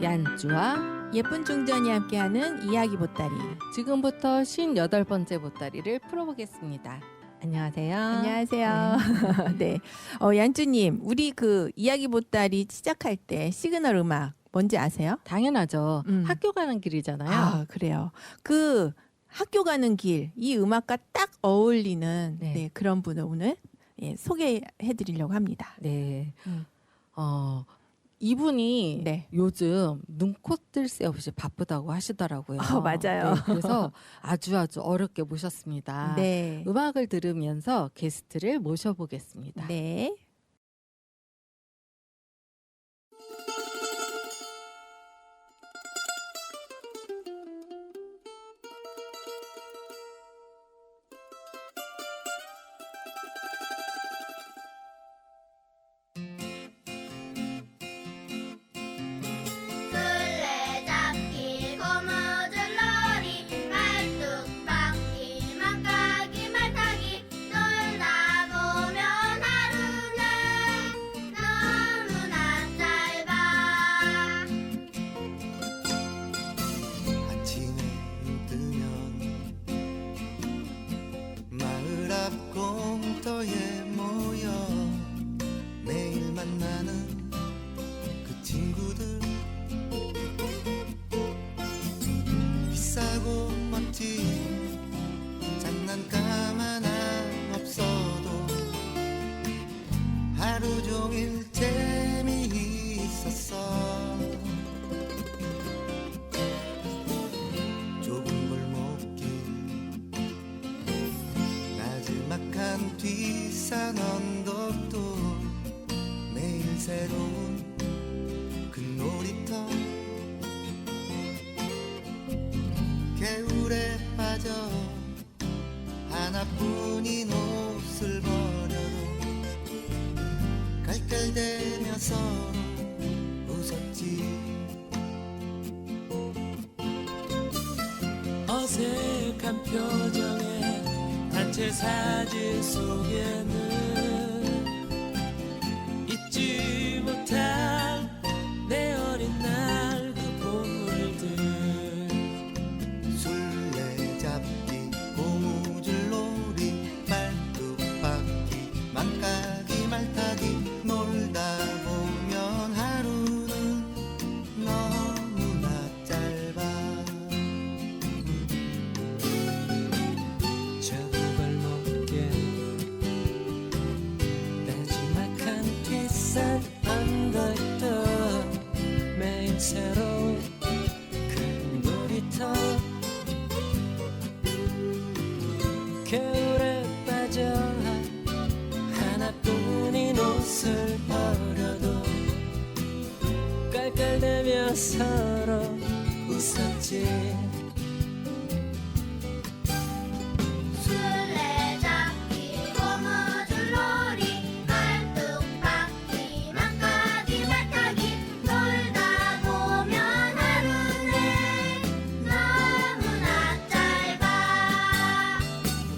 얀쭈와 예쁜 중전이 함께하는 이야기 보따리. 지금부터 58번째 보따리를 풀어보겠습니다. 안녕하세요. 안녕하세요. 네, 얀쭈님, 우리 그 이야기 보따리 시작할 때 시그널 음악 뭔지 아세요? 당연하죠. 학교 가는 길이잖아요. 아, 그래요. 그 학교 가는 길, 이 음악과 딱 어울리는 네. 그런 분을 오늘 소개해드리려고 합니다. 네. 이분이 네. 요즘 눈코 뜰 새 없이 바쁘다고 하시더라고요. 맞아요. 네, 그래서 아주 어렵게 모셨습니다. 네. 음악을 들으면서 게스트를 모셔보겠습니다. 네. 술래잡기 고무줄놀이 말뚝박기 막가기 말타기 놀다 보면 하루는 너무나 짧아. 아침에 뜨면 마을 앞 공터에 모여 매일 만나는 그 친구들 비싸고 멋진 장난감 하나 없어도 하루 종일 재미있었어. 좁은 골목길 나지막한 뒷산 언덕도 매일 새로운 그 놀이터 겨울에 빠져 하나뿐인 옷을 버려도 깔깔대며 서로 웃었지. 어색한 표정의 단체 사진 속에는 잊지 못할 내 어린 날 그 보물들. 술래잡기 고무줄놀이 말뚝박기 막가기 말타기 놀다 보면 하루는 너무나 짧아. 저 골목길 나지막한 뒷산 언덕도 매일 새로운 큰 놀이터 겨울에 빠져 하나뿐인 옷을 버려도 깔깔대며 서로 웃었지. 술래잡기 고무줄놀이 말뚝박기 막가기 말타기 놀다 보면 하루는 너무나 짧아.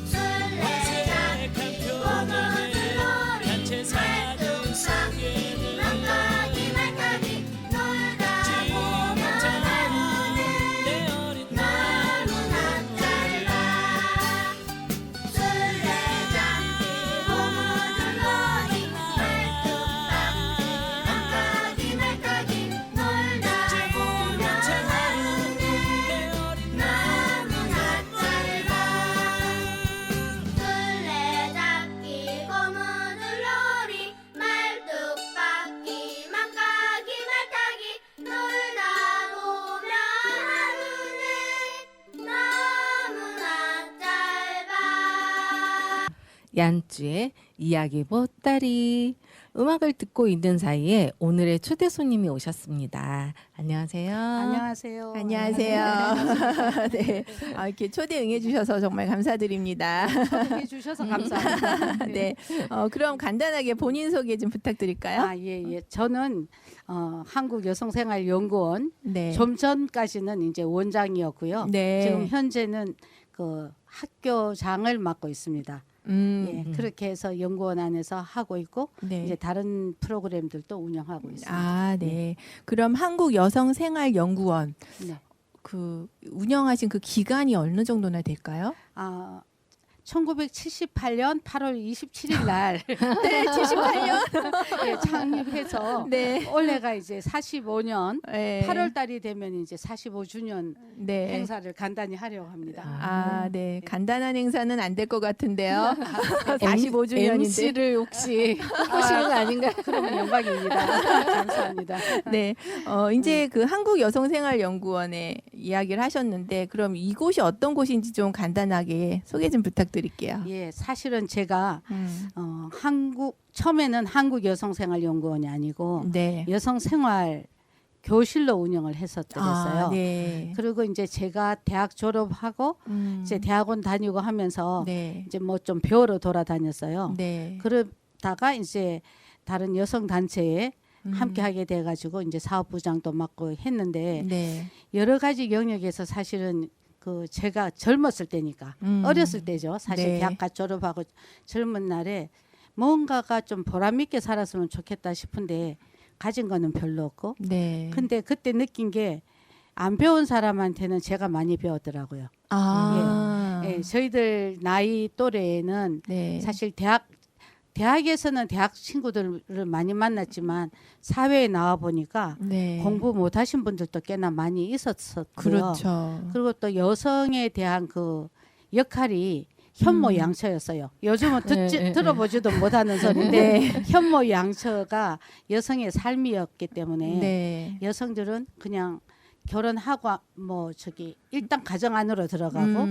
술래잡기 고무줄놀이 단체 사진 속에는 막가기 말타기 놀다 보면 하루는 내 어린 너무나 짧아. 술래잡기 고무줄놀이 말뚝박기 막가기 말타기 놀다 보면 하루는 너무나 짧아. 술래잡기 고무줄놀이 말뚝박기 막가기 말타기 놀다 보면 하루는 너무나 짧아. 얀쭈의 이야기 보따리. 음악을 듣고 있는 사이에 오늘의 초대 손님이 오셨습니다. 안녕하세요. 안녕하세요. 안녕하세요. 네, 이렇게 초대 응해주셔서 정말 감사드립니다. 초대해 주셔서 감사합니다. 네, 그럼 간단하게 본인 소개 좀 부탁드릴까요? 아, 예. 저는 한국여성생활연구원 네. 좀 전까지는 이제 원장이었고요. 네. 지금 현재는 그 학교장을 맡고 있습니다. 예, 그렇게 해서 연구원 안에서 하고 있고 네. 이제 다른 프로그램들도 운영하고 있습니다. 아, 네. 그럼 한국 여성생활연구원 네. 그 운영하신 그 기간이 어느 정도나 될까요? 아, 1978년 8월 27일 날 네, 78년. 예, 창립해서 네. 올해가 이제 45년 네. 8월 달이 되면 이제 45주년 네. 행사를 간단히 하려고 합니다. 아, 네. 간단한 행사는 안 될 것 같은데요. 45주년인데. MC를 혹시 하시는 거 아닌가요? 그러면 영광입니다. 감사합니다. 네. 이제 그 한국 여성생활연구원에 이야기를 하셨는데 그럼 이곳이 어떤 곳인지 좀 간단하게 소개 좀 부탁드릴게요. 예, 사실은 제가 음. 처음에는 한국여성생활연구원이 아니고 네. 여성생활 교실로 운영을 했었더랬어요. 아, 네. 그리고 이제 제가 대학 졸업하고 이제 대학원 다니고 하면서 네. 이제 뭐 좀 배우러 돌아다녔어요. 네. 그러다가 이제 다른 여성 단체에 음. 함께 하게 돼 가지고 이제 사업부장도 맡고 했는데 네. 여러 가지 영역에서 사실은 그 제가 젊었을 때니까 어렸을 때죠. 사실 네. 대학가 졸업하고 젊은 날에 뭔가가 좀 보람 있게 살았으면 좋겠다 싶은데 가진 거는 별로 없고 네. 근데 그때 느낀 게 안 배운 사람한테는 제가 많이 배웠더라고요. 아. 예, 저희들 나이 또래에는 네. 사실 대학에서는 대학 친구들을 많이 만났지만 사회에 나와 보니까 네. 공부 못하신 분들도 꽤나 많이 있었었고요. 그렇죠. 그리고 또 여성에 대한 그 역할이 현모양처였어요. 요즘은 들어보지도 못하는 소리인데 현모양처가 여성의 삶이었기 때문에 네. 여성들은 그냥 결혼하고 뭐 일단 가정 안으로 들어가고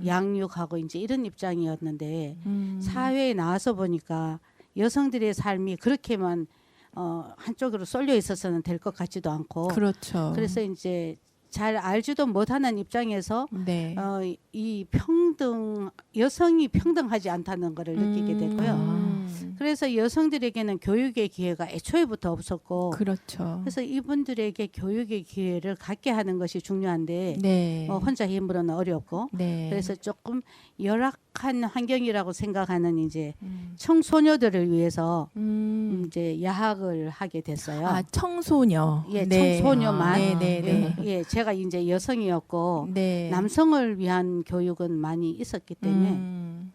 양육하고 이제 이런 입장이었는데 사회에 나와서 보니까 여성들의 삶이 그렇게만 한쪽으로 쏠려 있어서는 될 것 같지도 않고 그렇죠. 그래서 이제 잘 알지도 못하는 입장에서 네. 이 여성이 평등하지 않다는 것을 느끼게 됐고요. 그래서 여성들에게는 교육의 기회가 애초에부터 없었고 그렇죠. 그래서 이분들에게 교육의 기회를 갖게 하는 것이 중요한데 네. 혼자 힘으로는 어렵고 네. 그래서 조금 열악한 환경이라고 생각하는 이제 청소녀들을 위해서 이제 야학을 하게 됐어요. 아, 청소녀. 예, 네. 청소녀만. 네, 네, 네. 예, 제가 이제 여성이었고 네. 남성을 위한 교육은 많이 있었기 때문에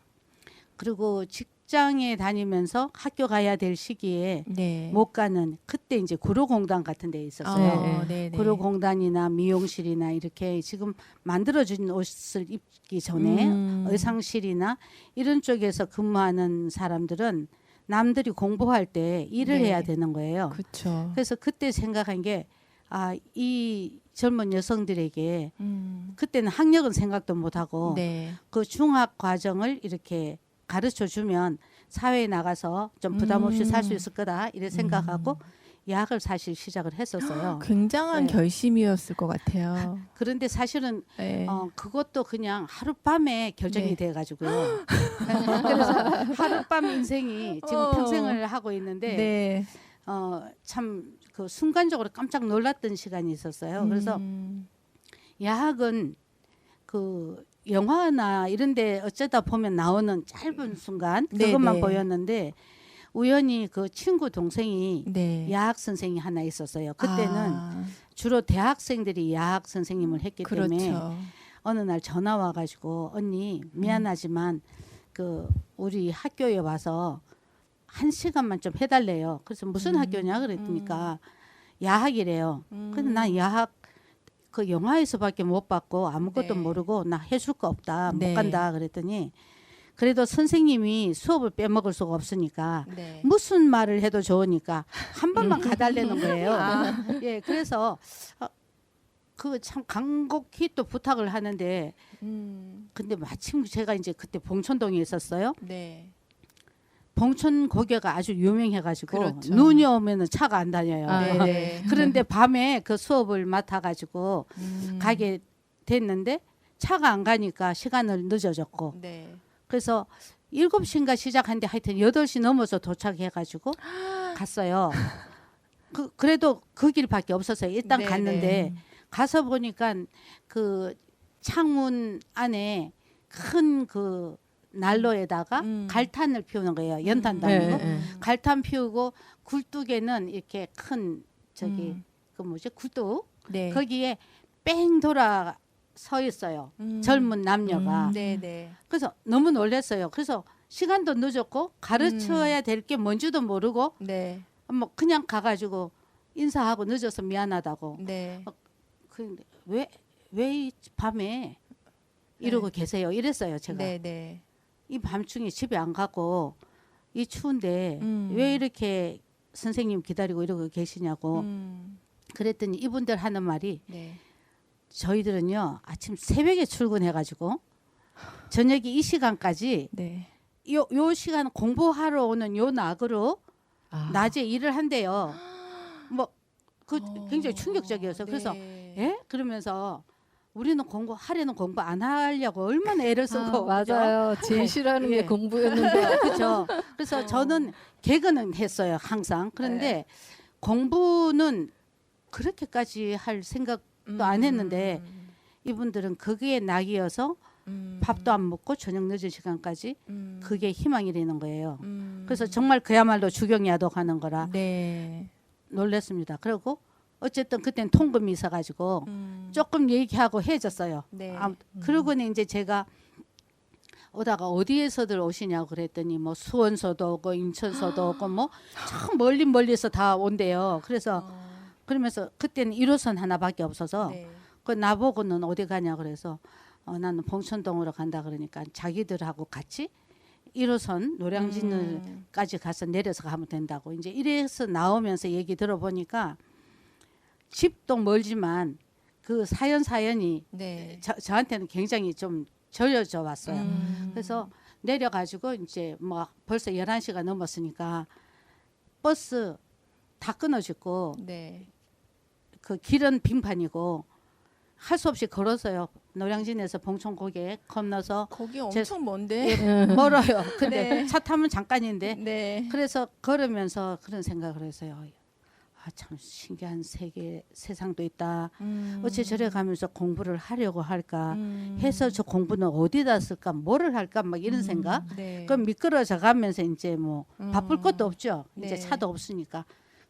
그리고 직장에 다니면서 학교 가야 될 시기에 네. 못 가는 그때 이제 구로공단 같은 데 있었어요. 네, 네. 구로공단이나 미용실이나 이렇게 지금 만들어진 옷을 입기 전에 의상실이나 이런 쪽에서 근무하는 사람들은 남들이 공부할 때 일을 네. 해야 되는 거예요. 그렇죠. 그래서 그때 생각한 게 이 젊은 여성들에게 그때는 학력은 생각도 못하고 네. 그 중학 과정을 이렇게 가르쳐 주면 사회에 나가서 좀 부담 없이 살 수 있을 거다 이래 생각하고 야학을 사실 시작을 했었어요. 굉장한 네. 결심이었을 것 같아요. 그런데 사실은 네. 그것도 그냥 하룻밤에 결정이 네. 돼가지고요. 그래서 하룻밤 인생이 지금 평생을 하고 있는데 네. 참 그 순간적으로 깜짝 놀랐던 시간이 있었어요. 그래서 야학은 그 영화나 이런데 어쩌다 보면 나오는 짧은 순간 네, 그것만 네. 보였는데 우연히 그 친구 동생이 네. 야학 선생이 하나 있었어요. 그때는 아, 주로 대학생들이 야학 선생님을 했기 때문에 그렇죠. 어느 날 전화 와가지고 언니 미안하지만 그 우리 학교에 와서 1시간만 좀 해달래요. 그래서 무슨 학교냐 그랬더니까 야학이래요. 근데 난 야학 그 영화에서밖에 못 봤고 아무것도 네. 모르고 나 해줄 거 없다 못 네. 간다 그랬더니 그래도 선생님이 수업을 빼먹을 수가 없으니까 네. 무슨 말을 해도 좋으니까 한 번만 가달라는 거예요. 아. 예, 그래서 그 참 간곡히 또 부탁을 하는데 근데 마침 제가 이제 그때 봉천동에 있었어요. 네. 봉천 고개가 아주 유명해가지고 그렇죠. 눈이 오면은 차가 안 다녀요. 네. 그런데 밤에 그 수업을 맡아가지고 가게 됐는데 차가 안 가니까 시간을 늦어졌고 네. 그래서 7시인가 시작한데 하여튼 8시 넘어서 도착해가지고 갔어요. 그래도 그 길밖에 없었어요. 일단 네, 갔는데 네. 가서 보니까 그 창문 안에 큰 그 난로에다가 갈탄을 피우는 거예요. 연탄도 아니고 갈탄 피우고 굴뚝에는 이렇게 큰 저기 그 뭐지 굴뚝 네. 거기에 뺑 돌아 서 있어요. 젊은 남녀가. 네, 네. 그래서 너무 놀랐어요. 그래서 시간도 늦었고 가르쳐야 될 게 뭔지도 모르고 네. 뭐 그냥 가가지고 인사하고 늦어서 미안하다고. 네. 근데 왜 이 밤에 이러고 계세요? 이랬어요. 제가. 네, 네. 이 밤중에 집에 안 가고 이 추운데 왜 이렇게 선생님 기다리고 이러고 계시냐고 그랬더니 이분들 하는 말이 네. 저희들은요 아침 새벽에 출근해가지고 저녁이 이 시간까지 네. 요 시간 공부하러 오는 요 낙으로 아. 낮에 일을 한대요. 뭐 그 굉장히 충격적이었어요. 그래서 네. 예? 그러면서 우리는 하려는 공부 안 하려고 얼마나 애를 쓰고 그죠? 맞아요. 제일 싫어하는 예. 게 공부였는데. 그렇죠. 그래서 저는 개근은 했어요 항상. 그런데 공부는 그렇게까지 할 생각도 안 했는데 이분들은 그게 낙이어서 밥도 안 먹고 저녁 늦은 시간까지 그게 희망이 되는 거예요. 그래서 정말 그야말로 주경야독하는 거라 네. 놀랐습니다. 그리고 어쨌든 그때는 통금이 있어가지고 조금 얘기하고 헤어졌어요. 네. 그러고는 이제 제가 오다가 어디에서들 오시냐고 그랬더니 뭐 수원서도 오고 인천서도 오고 뭐 참 멀리서 다 온대요. 그래서 그러면서 그때는 1호선 하나밖에 없어서 네. 그 나보고는 어디 가냐 그래서 나는 봉천동으로 간다 그러니까 자기들하고 같이 1호선 노량진을까지 가서 내려서 가면 된다고 이제 이래서 나오면서 얘기 들어보니까 집도 멀지만 그 사연이 네. 저한테는 굉장히 좀 절여져 왔어요. 그래서 내려가지고 이제 뭐 벌써 11시가 넘었으니까 버스 다 끊어졌고 네. 그 길은 빙판이고 할 수 없이 걸었어요. 노량진에서 봉천고개 건너서 거기 제- 엄청 먼데. 예, 멀어요. 근데 네. 차 타면 잠깐인데 네. 그래서 걸으면서 그런 생각을 했어요. 참 신기한 세상도 있다. 어째 저래 가면서 공부를 하려고 할까 해서 저 공부는 어디다 쓸까 뭐를 할까 막 이런 생각. 네. 그럼 미끄러져 가면서 이제 뭐 바쁠 것도 없죠. 이제 네. 차도 없으니까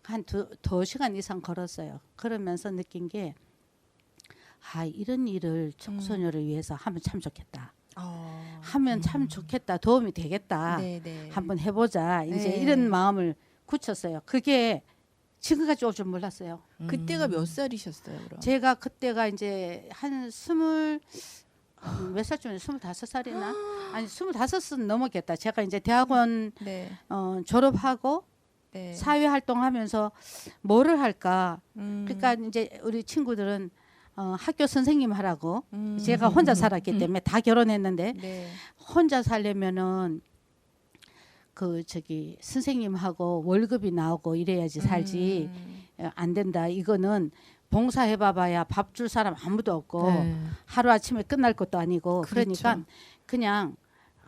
한 2시간 이상 걸었어요. 그러면서 느낀 게 이런 일을 청소년을 위해서 하면 참 좋겠다. 하면 참 좋겠다. 도움이 되겠다. 네, 네. 한번 해보자. 이제 네. 이런 마음을 굳혔어요. 그게 지금까지 올 줄 몰랐어요. 그때가 몇 살이셨어요, 그럼? 제가 그때가 이제 한 몇 살쯤에 25살이나 아니 25은 넘었겠다. 제가 이제 대학원 네. 졸업하고 네. 사회 활동하면서 뭐를 할까. 음. 그러니까 이제 우리 친구들은 학교 선생님 하라고 제가 혼자 살았기 때문에 다 결혼했는데 네. 혼자 살려면은 그 저기 선생님하고 월급이 나오고 이래야지 살지 안 된다. 이거는 봉사해봐봐야 밥 줄 사람 아무도 없고 네. 하루 아침에 끝날 것도 아니고 그렇죠. 그러니까 그냥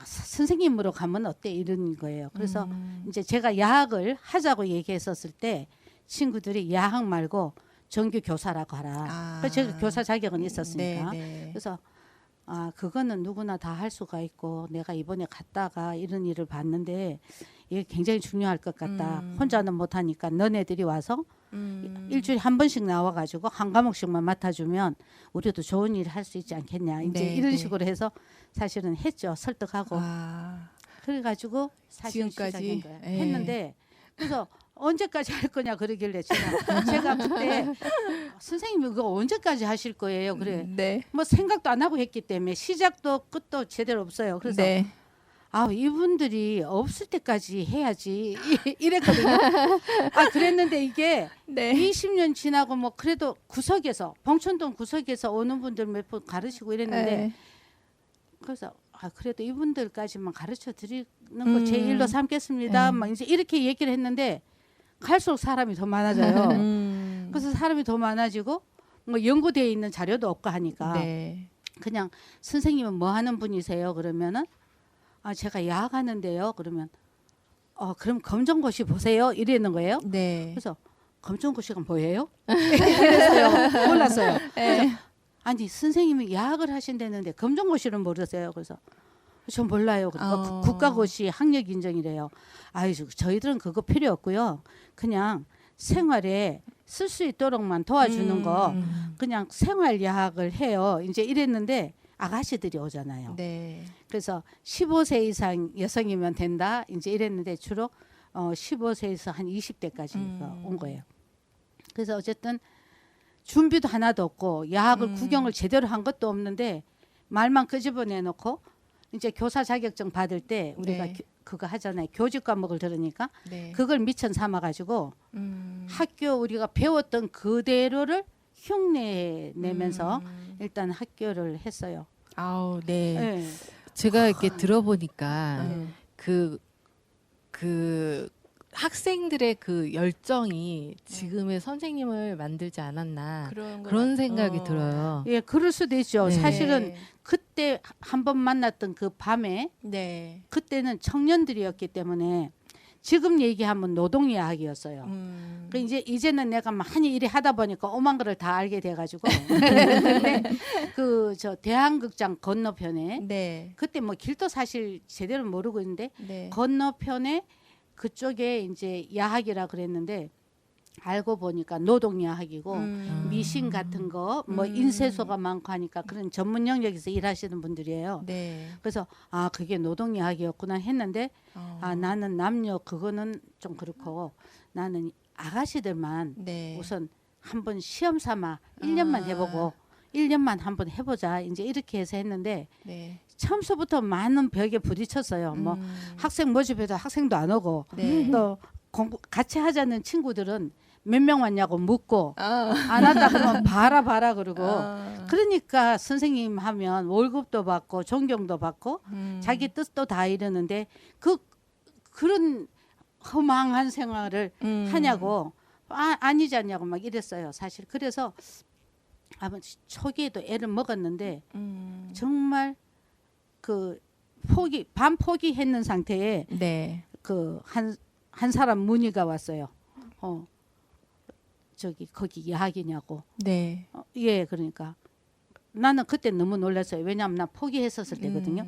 선생님으로 가면 어때 이런 거예요. 그래서 이제 제가 야학을 하자고 얘기했었을 때 친구들이 야학 말고 정규 교사라고 하라. 그래서 제가 교사 자격은 있었으니까. 네, 네. 그래서 그거는 누구나 다 할 수가 있고 내가 이번에 갔다가 이런 일을 봤는데 이게 굉장히 중요할 것 같다. 혼자는 못하니까 너네들이 와서 일주일에 한 번씩 나와가지고 한 과목씩만 맡아주면 우리도 좋은 일을 할 수 있지 않겠냐. 이제 네, 이런 네. 식으로 해서 사실은 했죠. 설득하고. 아. 그래가지고 사실 지금까지? 시작인 거예요. 예. 했는데 그래서 언제까지 할 거냐 그러길래 제가 그때 선생님이 그거 언제까지 하실 거예요. 그래. 네. 뭐 생각도 안 하고 했기 때문에 시작도 끝도 제대로 없어요. 그래서 네. 이분들이 없을 때까지 해야지 이랬거든요. 그랬는데 이게 네. 20년 지나고 뭐 그래도 구석에서 봉천동 구석에서 오는 분들 몇 분 가르치고 이랬는데 네. 그래서 그래도 이분들까지만 가르쳐 드리는 거 제 일로 삼겠습니다. 막 이제 이렇게 얘기를 했는데 갈수록 사람이 더 많아져요. 그래서 사람이 더 많아지고 뭐 연구되어 있는 자료도 없고 하니까 네. 그냥 선생님은 뭐 하는 분이세요? 그러면은 제가 야학하는데요. 그러면 그럼 검정고시 보세요. 이러는 거예요. 네. 그래서 검정고시가 뭐예요? 그랬어요. 몰랐어요. 그래서 네. 아니 선생님이 야학을 하신다는데 검정고시는 모르세요. 그래서 저 몰라요. 그러니까 국가고시 학력 인정이래요. 아유, 저희들은 그거 필요 없고요. 그냥 생활에 쓸 수 있도록만 도와주는 거 그냥 생활야학을 해요. 이제 이랬는데 아가씨들이 오잖아요. 네. 그래서 15세 이상 여성이면 된다. 이제 이랬는데 주로 15세에서 한 20대까지 온 거예요. 그래서 어쨌든 준비도 하나도 없고 야학을 구경을 제대로 한 것도 없는데 말만 끄집어내 놓고 이제 교사 자격증 받을 때 우리가 네. 그거 하잖아요. 교직 과목을 들으니까 네. 그걸 미천 삼아 가지고 학교 우리가 배웠던 그대로를 흉내 내면서 일단 학교를 했어요. 아우, 네. 네. 제가 이렇게 들어보니까 음. 그 학생들의 그 열정이 지금의 선생님을 만들지 않았나 그런 생각이 들어요. 예, 그럴 수도 있죠. 네. 사실은 그때 한 번 만났던 그 밤에 네. 그때는 청년들이었기 때문에 지금 얘기하면 노동야학이었어요. 그 이제는 내가 많이 일을 하다 보니까 오만 거를 다 알게 돼가지고 근데 그 저 대한극장 건너편에 네. 그때 뭐 길도 사실 제대로 모르고 있는데 네. 건너편에 그쪽에 이제 야학이라 그랬는데 알고 보니까 노동야학이고 미신 같은 거 뭐 인쇄소가 많고 하니까 그런 전문 영역에서 일하시는 분들이에요. 네. 그래서 아 그게 노동야학이었구나 했는데 아 나는 남녀 그거는 좀 그렇고 나는 아가씨들만 네. 우선 한번 시험 삼아 1년만 해보고 1년만 한번 해보자 이제 이렇게 해서 했는데 네. 처음서부터 많은 벽에 부딪혔어요. 뭐 학생 모집해도 학생도 안 오고 네. 또 공부 같이 하자는 친구들은 몇 명 왔냐고 묻고 아. 안 왔다 그러면 봐라 그러고 그러니까 선생님 하면 월급도 받고 존경도 받고 자기 뜻도 다 이러는데 그런 허망한 생활을 하냐고 아니지 않냐고 막 이랬어요. 사실 그래서 아마 초기에도 애를 먹었는데 정말 그 반 포기했는 상태에 네. 그 한 사람 문의가 왔어요. 저기 거기 야학이냐고. 네. 예, 그러니까 나는 그때 너무 놀랐어요. 왜냐하면 나 포기했었을 때거든요.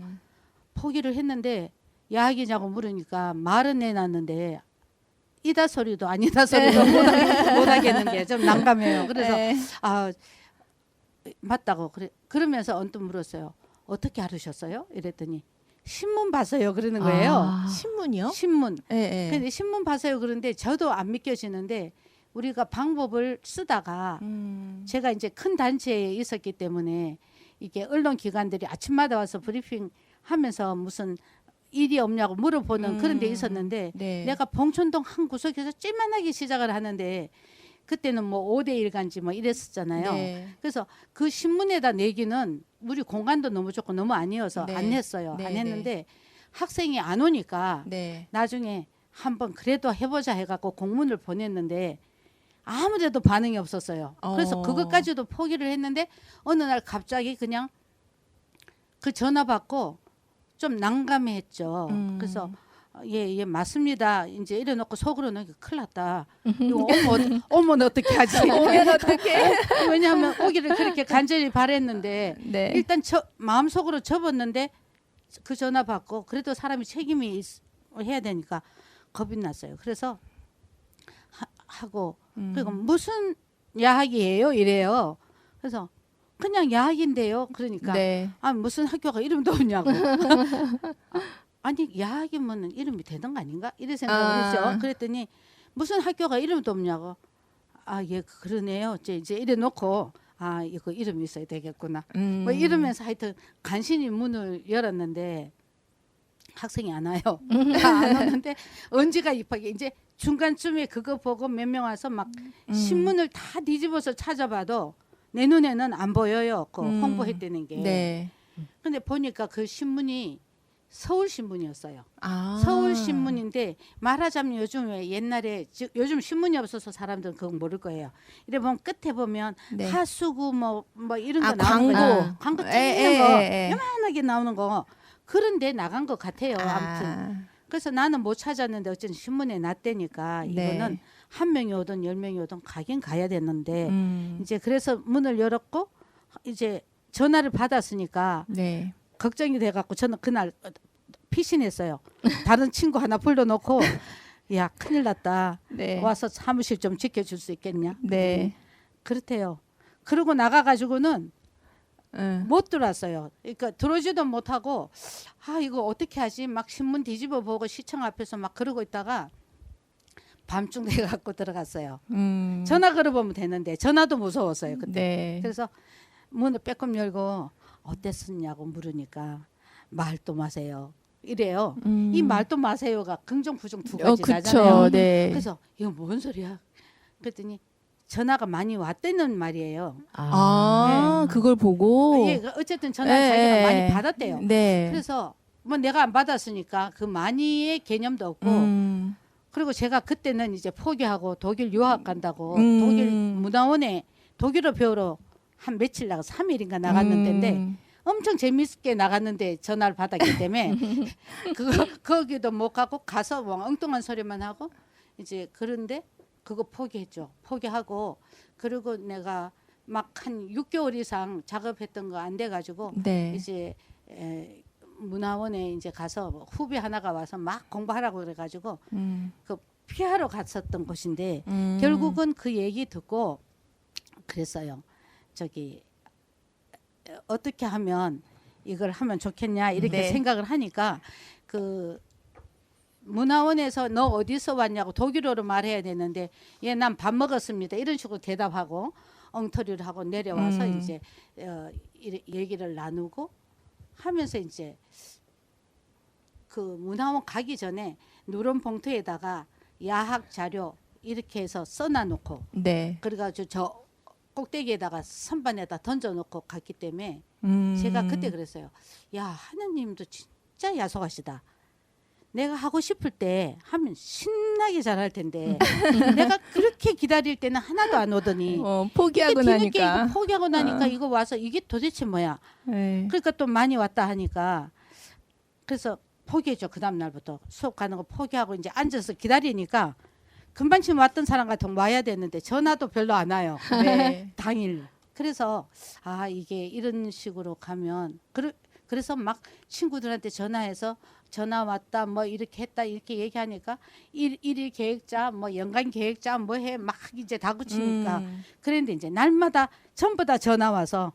포기를 했는데 야학이냐고 물으니까 말은 해놨는데 이다 소리도 아니다 소리도 못 하겠는 게 좀 난감해요. 그래서 네. 아 맞다고 그러면서 언뜻 물었어요. 어떻게 알으셨어요? 이랬더니 신문 봤어요. 그러는 거예요. 신문이요? 신문. 네. 근데 신문 봤어요. 그런데 저도 안 믿겨지는데 우리가 방법을 쓰다가 제가 이제 큰 단체에 있었기 때문에 이게 언론 기관들이 아침마다 와서 브리핑 하면서 무슨 일이 없냐고 물어보는 그런 데 있었는데 네. 내가 봉천동 한 구석에서 찌만하게 시작을 하는데 그때는 뭐 5대 1간지 뭐 이랬었잖아요. 네. 그래서 그 신문에다 내기는 우리 공간도 너무 좋고 너무 아니어서 네. 안 했어요. 네, 안 했는데 학생이 안 오니까 네. 나중에 한번 그래도 해보자 해갖고 공문을 보냈는데 아무데도 반응이 없었어요. 그래서 그것까지도 포기를 했는데 어느 날 갑자기 그냥 그 전화 받고 좀 난감했죠. 그래서 예, 맞습니다. 이제 이래놓고 속으로는 큰일 났다. 이거 오면 어떻게 하지? 오면 어떡해? 왜냐하면 오기를 그렇게 간절히 바랬는데 네. 일단 마음속으로 접었는데 그 전화 받고 그래도 사람이 책임이 해야 되니까 겁이 났어요. 그래서 하고 그리고 무슨 야학이에요? 이래요. 그래서 그냥 야학인데요. 그러니까 네. 아 무슨 학교가 이름도 없냐고. 아니 야학이면 이름이 되는 거 아닌가? 이래 생각을 했죠. 그랬더니 무슨 학교가 이름도 없냐고. 아 예 그러네요. 이제 이래 놓고 아 이거 이름이 있어야 되겠구나. 뭐 이러면서 하여튼 간신히 문을 열었는데 학생이 안 와요. 안 오는데 언제가 입학이 이제 중간쯤에 그거 보고 몇 명 와서 막 신문을 다 뒤집어서 찾아봐도 내 눈에는 안 보여요. 그 홍보했다는 게. 네. 근데 보니까 그 신문이 서울신문이었어요. 아. 서울신문인데 말하자면 요즘에 옛날에 요즘 신문이 없어서 사람들은 그건 모를 거예요. 이래 보면 끝에 보면 네. 하수구 뭐 이런 거 나오는 광고. 거죠. 광고 에, 찍는 거 에. 요만하게 나오는 거 그런데 나간 것 같아요. 아무튼 그래서 나는 못 찾았는데 어쨌든 신문에 났다니까 네. 이거는 한 명이 오든 10명이 오든 가긴 가야 됐는데 음. 이제 그래서 문을 열었고 이제 전화를 받았으니까 네. 걱정이 돼갖고 저는 그날 피신했어요. 다른 친구 하나 불러놓고 야 큰일 났다. 네. 와서 사무실 좀 지켜줄 수 있겠냐? 네. 그렇대요. 그러고 나가가지고는 응. 못 들어왔어요. 그러니까 들어오지도 못하고 아 이거 어떻게 하지? 막 신문 뒤집어 보고 시청 앞에서 막 그러고 있다가 밤중 돼갖고 들어갔어요. 전화 걸어보면 되는데 전화도 무서웠어요 그때. 네. 그래서 문을 빼꼼 열고 어땠었냐고 물으니까 말도 마세요. 이래요. 이 말도 마세요가 긍정 부정 두 가지 그쵸. 나잖아요. 네. 그래서 이거 뭔 소리야? 그랬더니 전화가 많이 왔다는 말이에요. 아, 그걸 보고. 예, 어쨌든 전화를 예, 자기가 예. 많이 받았대요. 네. 그래서 뭐 내가 안 받았으니까 그 많이의 개념도 없고 그리고 제가 그때는 이제 포기하고 독일 유학 간다고 독일 문화원에 독일어 배우러 한 며칠 나가 3일인가 나갔는데 엄청 재밌게 나갔는데 전화를 받았기 때문에 그거 거기도 못 가고 가서 뭐 엉뚱한 소리만 하고 이제 그런데 그거 포기했죠. 포기하고 그리고 내가 막 한 6개월 이상 작업했던 거 안 돼 가지고 네. 이제 문화원에 이제 가서 후배 하나가 와서 막 공부하라고 그래 가지고 그 피하러 갔었던 곳인데 결국은 그 얘기 듣고 그랬어요. 저기 어떻게 하면 이걸 하면 좋겠냐 이렇게 네. 생각을 하니까 그 문화원에서 너 어디서 왔냐고 독일어로 말해야 되는데 예 난 밥 먹었습니다 이런 식으로 대답하고 엉터리를 하고 내려와서 이제 얘기를 나누고 하면서 이제 그 문화원 가기 전에 누런 봉투에다가 야학 자료 이렇게 해서 써놔놓고 네. 그래가지고 저 꼭대기에다가 선반에다 던져놓고 갔기 때문에 제가 그때 그랬어요. 야 하느님도 진짜 야속하시다. 내가 하고 싶을 때 하면 신나게 잘할 텐데 내가 그렇게 기다릴 때는 하나도 안 오더니 포기하고 이게 뒤늦게 나니까. 이거 포기하고 나니까 이거 와서 이게 도대체 뭐야. 네. 그러니까 또 많이 왔다 하니까 그래서 포기했죠. 그 다음 날부터 수업 가는 거 포기하고 이제 앉아서 기다리니까 금방쯤 왔던 사람 같으면 와야 되는데 전화도 별로 안 와요. 네. 당일. 그래서 아 이게 이런 식으로 가면 그래서 막 친구들한테 전화해서 전화 왔다 뭐 이렇게 했다 이렇게 얘기하니까 일일 계획자 뭐 연간 계획자 뭐 해 막 이제 다그치니까 그랬는데 이제 날마다 전부 다 전화 와서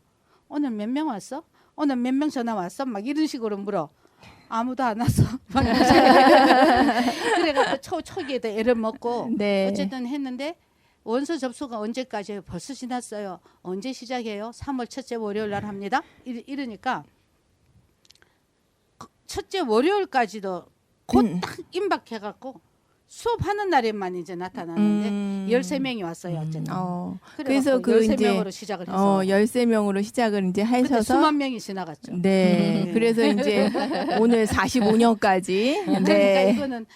오늘 몇 명 왔어? 오늘 몇 명 전화 왔어? 막 이런 식으로 물어. 아무도 안 왔어. 그래가지고 초기에도 애를 먹고 네. 어쨌든 했는데 원서 접수가 언제까지예요? 벌써 지났어요. 언제 시작해요? 3월 첫째 월요일 날 합니다. 이러니까 첫째 월요일까지도 곧 딱 임박해갖고 수업하는 날에만 이제 나타나는데 13명이 왔어요. 어쨌든. 그래서 그 13명으로 이제 시작을 해서 13명으로 시작을 이제 그때 하셔서 수만 명이 지나갔죠. 네. 그래서 이제 오늘 45년까지 그러니까 네. 이거는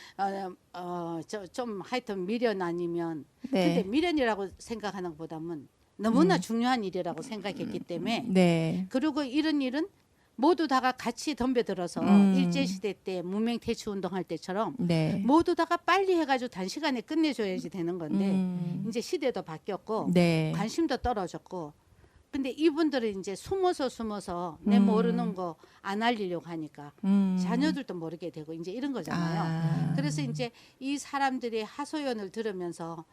좀 하여튼 미련 아니면 근데 네. 미련이라고 생각하는 것보다는 너무나 중요한 일이라고 생각했기 때문에 네. 그리고 이런 일은 모두 다가 같이 덤벼들어서 일제시대 때 무명퇴치운동 할 때처럼 네. 모두 다가 빨리 해가지고 단시간에 끝내줘야지 되는 건데 이제 시대도 바뀌었고 네. 관심도 떨어졌고 근데 이분들은 이제 숨어서 내 모르는 거 안 알리려고 하니까 자녀들도 모르게 되고 이제 이런 거잖아요. 그래서 이제 이 사람들의 하소연을 들으면서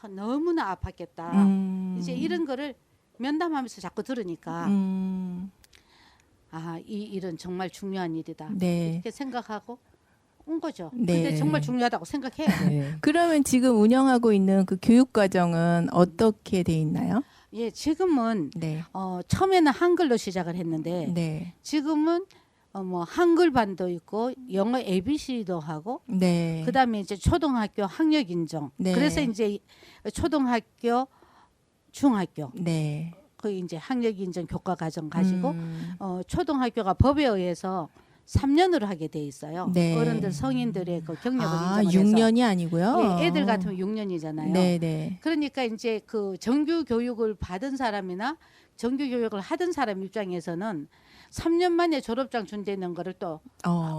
너무나 아팠겠다. 이제 이런 거를 면담하면서 자꾸 들으니까 이 일은 정말 중요한 일이다. 네. 이렇게 생각하고 온 거죠. 네. 근데 정말 중요하다고 생각해요. 그러면 지금 운영하고 있는 그 교육 과정은 어떻게 돼 있나요? 예, 지금은 네. 처음에는 한글로 시작을 했는데 네. 지금은 뭐 한글반도 있고 영어 ABC도 하고 네. 그다음에 이제 초등학교 학력 인정. 네. 그래서 이제 초등학교, 중학교 네. 그 이제 학력 인정 교과 과정 가지고 초등학교가 법에 의해서 3년으로 하게 돼 있어요. 네. 어른들 성인들의 그 경력을 인정을 해서 6년이 아니고요. 예, 애들 같으면 6년이잖아요. 네, 네. 그러니까 이제 그 정규 교육을 받은 사람이나 정규 교육을 하던 사람 입장에서는 3년 만에 졸업장 준다는 거를 또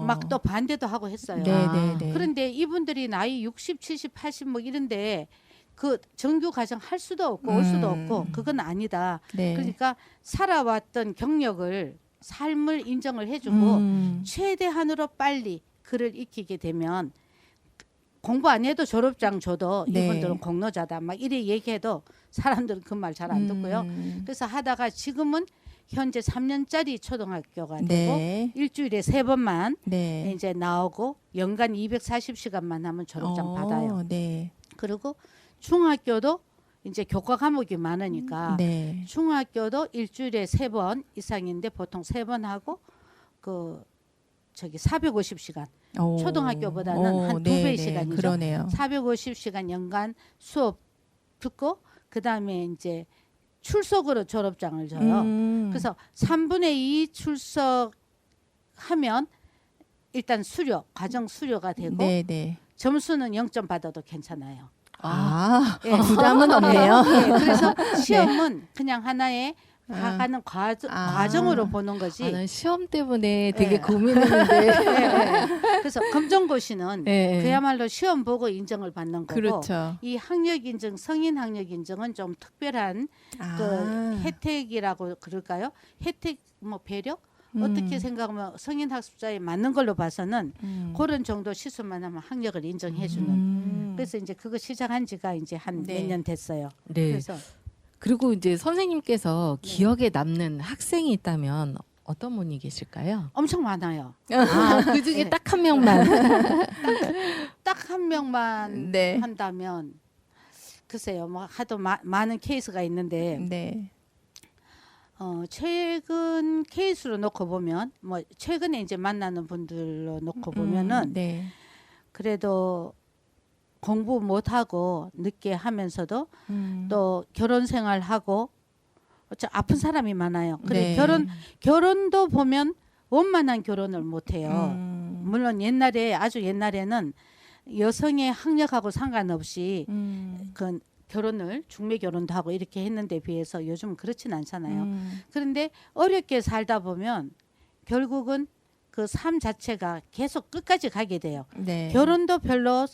막 또 반대도 하고 했어요. 네, 네, 네. 그런데 이분들이 나이 60, 70, 80 뭐 이런데 그 정규 과정 할 수도 없고 올 수도 없고 그건 아니다. 네. 그러니까 살아왔던 경력을 삶을 인정을 해주고 최대한으로 빨리 글을 익히게 되면 공부 안 해도 졸업장 줘도 네. 이분들은 공로자다 막 이래 얘기해도 사람들은 그 말 잘 안 듣고요. 그래서 하다가 지금은 현재 3년짜리 초등학교가 되고 네. 일주일에 3번만 네. 이제 나오고 연간 240시간만 하면 졸업장 받아요. 네. 그리고 중학교도 이제 교과 과목이 많으니까 네. 중학교도 일주일에 3번 이상인데 보통 3번 하고 그 저기 450시간 오. 초등학교보다는 한 네, 2배 네. 시간이죠. 그러네요. 450시간 연간 수업 듣고 그다음에 이제 출석으로 졸업장을 줘요. 그래서 3분의 2 출석하면 일단 수료, 과정 수료가 되고 네, 네. 점수는 0점 받아도 괜찮아요. 예. 부담은 없네요. 네, 그래서 시험은 그냥 하나의 아. 가는 과정으로 보는 거지. 난 시험 때문에 되게 네. 고민했는데. 네. 그래서 검정고시는 네. 그야말로 시험 보고 인정을 받는 거고 그렇죠. 이 학력 인증, 성인 학력 인증은 좀 특별한 그 혜택이라고 그럴까요? 혜택 뭐 배려? 어떻게 생각하면 성인 학습자에 맞는 걸로 봐서는 그런 정도 시술만 하면 학력을 인정해주는. 그래서 이제 그거 시작한 지가 이제 한 네. 몇 년 됐어요. 네. 그래서 그리고 이제 선생님께서 기억에 남는 학생이 있다면 어떤 분이 계실까요? 엄청 많아요. 그 중에 네. 딱 한 명만. 딱 한 명만 네. 한다면 글쎄요, 뭐 하도 많은 케이스가 있는데 네. 최근 케이스로 놓고 보면 뭐 최근에 이제 만나는 분들로 놓고 보면은 네. 그래도 공부 못하고 늦게 하면서도 또 결혼 생활하고 아픈 사람이 많아요. 그래 네. 결혼도 보면 원만한 결혼을 못해요. 물론 옛날에 아주 옛날에는 여성의 학력하고 상관없이 그 결혼을 중매 결혼도 하고 이렇게 했는데 비해서 요즘 그렇진 않잖아요. 그런데 어렵게 살다 보면 결국은 그 삶 자체가 계속 끝까지 가게 돼요. 네. 결혼도 별로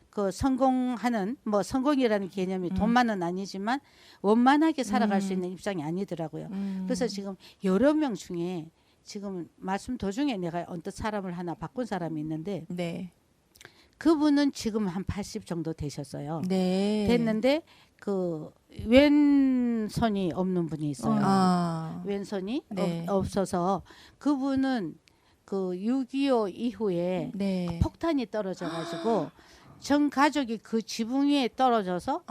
그 성공하는 뭐 성공이라는 개념이 돈만은 아니지만 원만하게 살아갈 수 있는 입장이 아니더라고요. 그래서 지금 여러 명 중에 지금 말씀 도중에 내가 언뜻 사람을 하나 바꾼 사람이 있는데 네. 그분은 지금 한 80 정도 되셨어요. 네. 됐는데 그 왼손이 없는 분이 있어요. 왼손이 네. 없어서 그분은 그 6.25 이후에 네. 폭탄이 떨어져 가지고 전 가족이 그 지붕 위에 떨어져서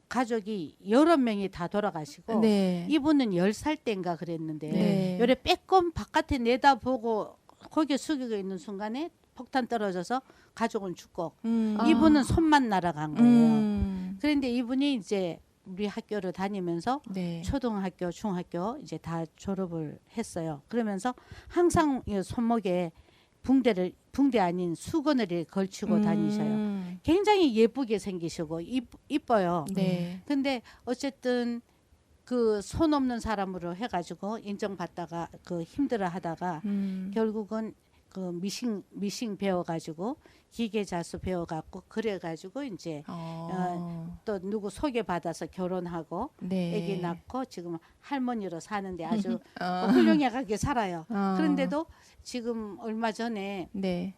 가족이 여러 명이 다 돌아가시고 네. 이분은 10살 때인가 그랬는데 네. 요래 빼꼼 바깥에 내다보고 고개 숙이고 있는 순간에 폭탄 떨어져서 가족은 죽고 이분은 손만 날아간 거예요. 그런데 이분이 이제 우리 학교를 다니면서 네. 초등학교, 중학교 이제 다 졸업을 했어요. 그러면서 항상 이 손목에 붕대 아닌 수건을 걸치고 다니셔요. 굉장히 예쁘게 생기시고 이뻐요. 네. 근데 어쨌든 그 손 없는 사람으로 해가지고 인정받다가 그 힘들어하다가 결국은 그 미싱 배워가지고 기계자수 배워갖고 그래가지고 이제 또 누구 소개받아서 결혼하고 네. 아기 낳고 지금 할머니로 사는데 아주 훌륭하게 살아요. 그런데도 지금 얼마 전에 네.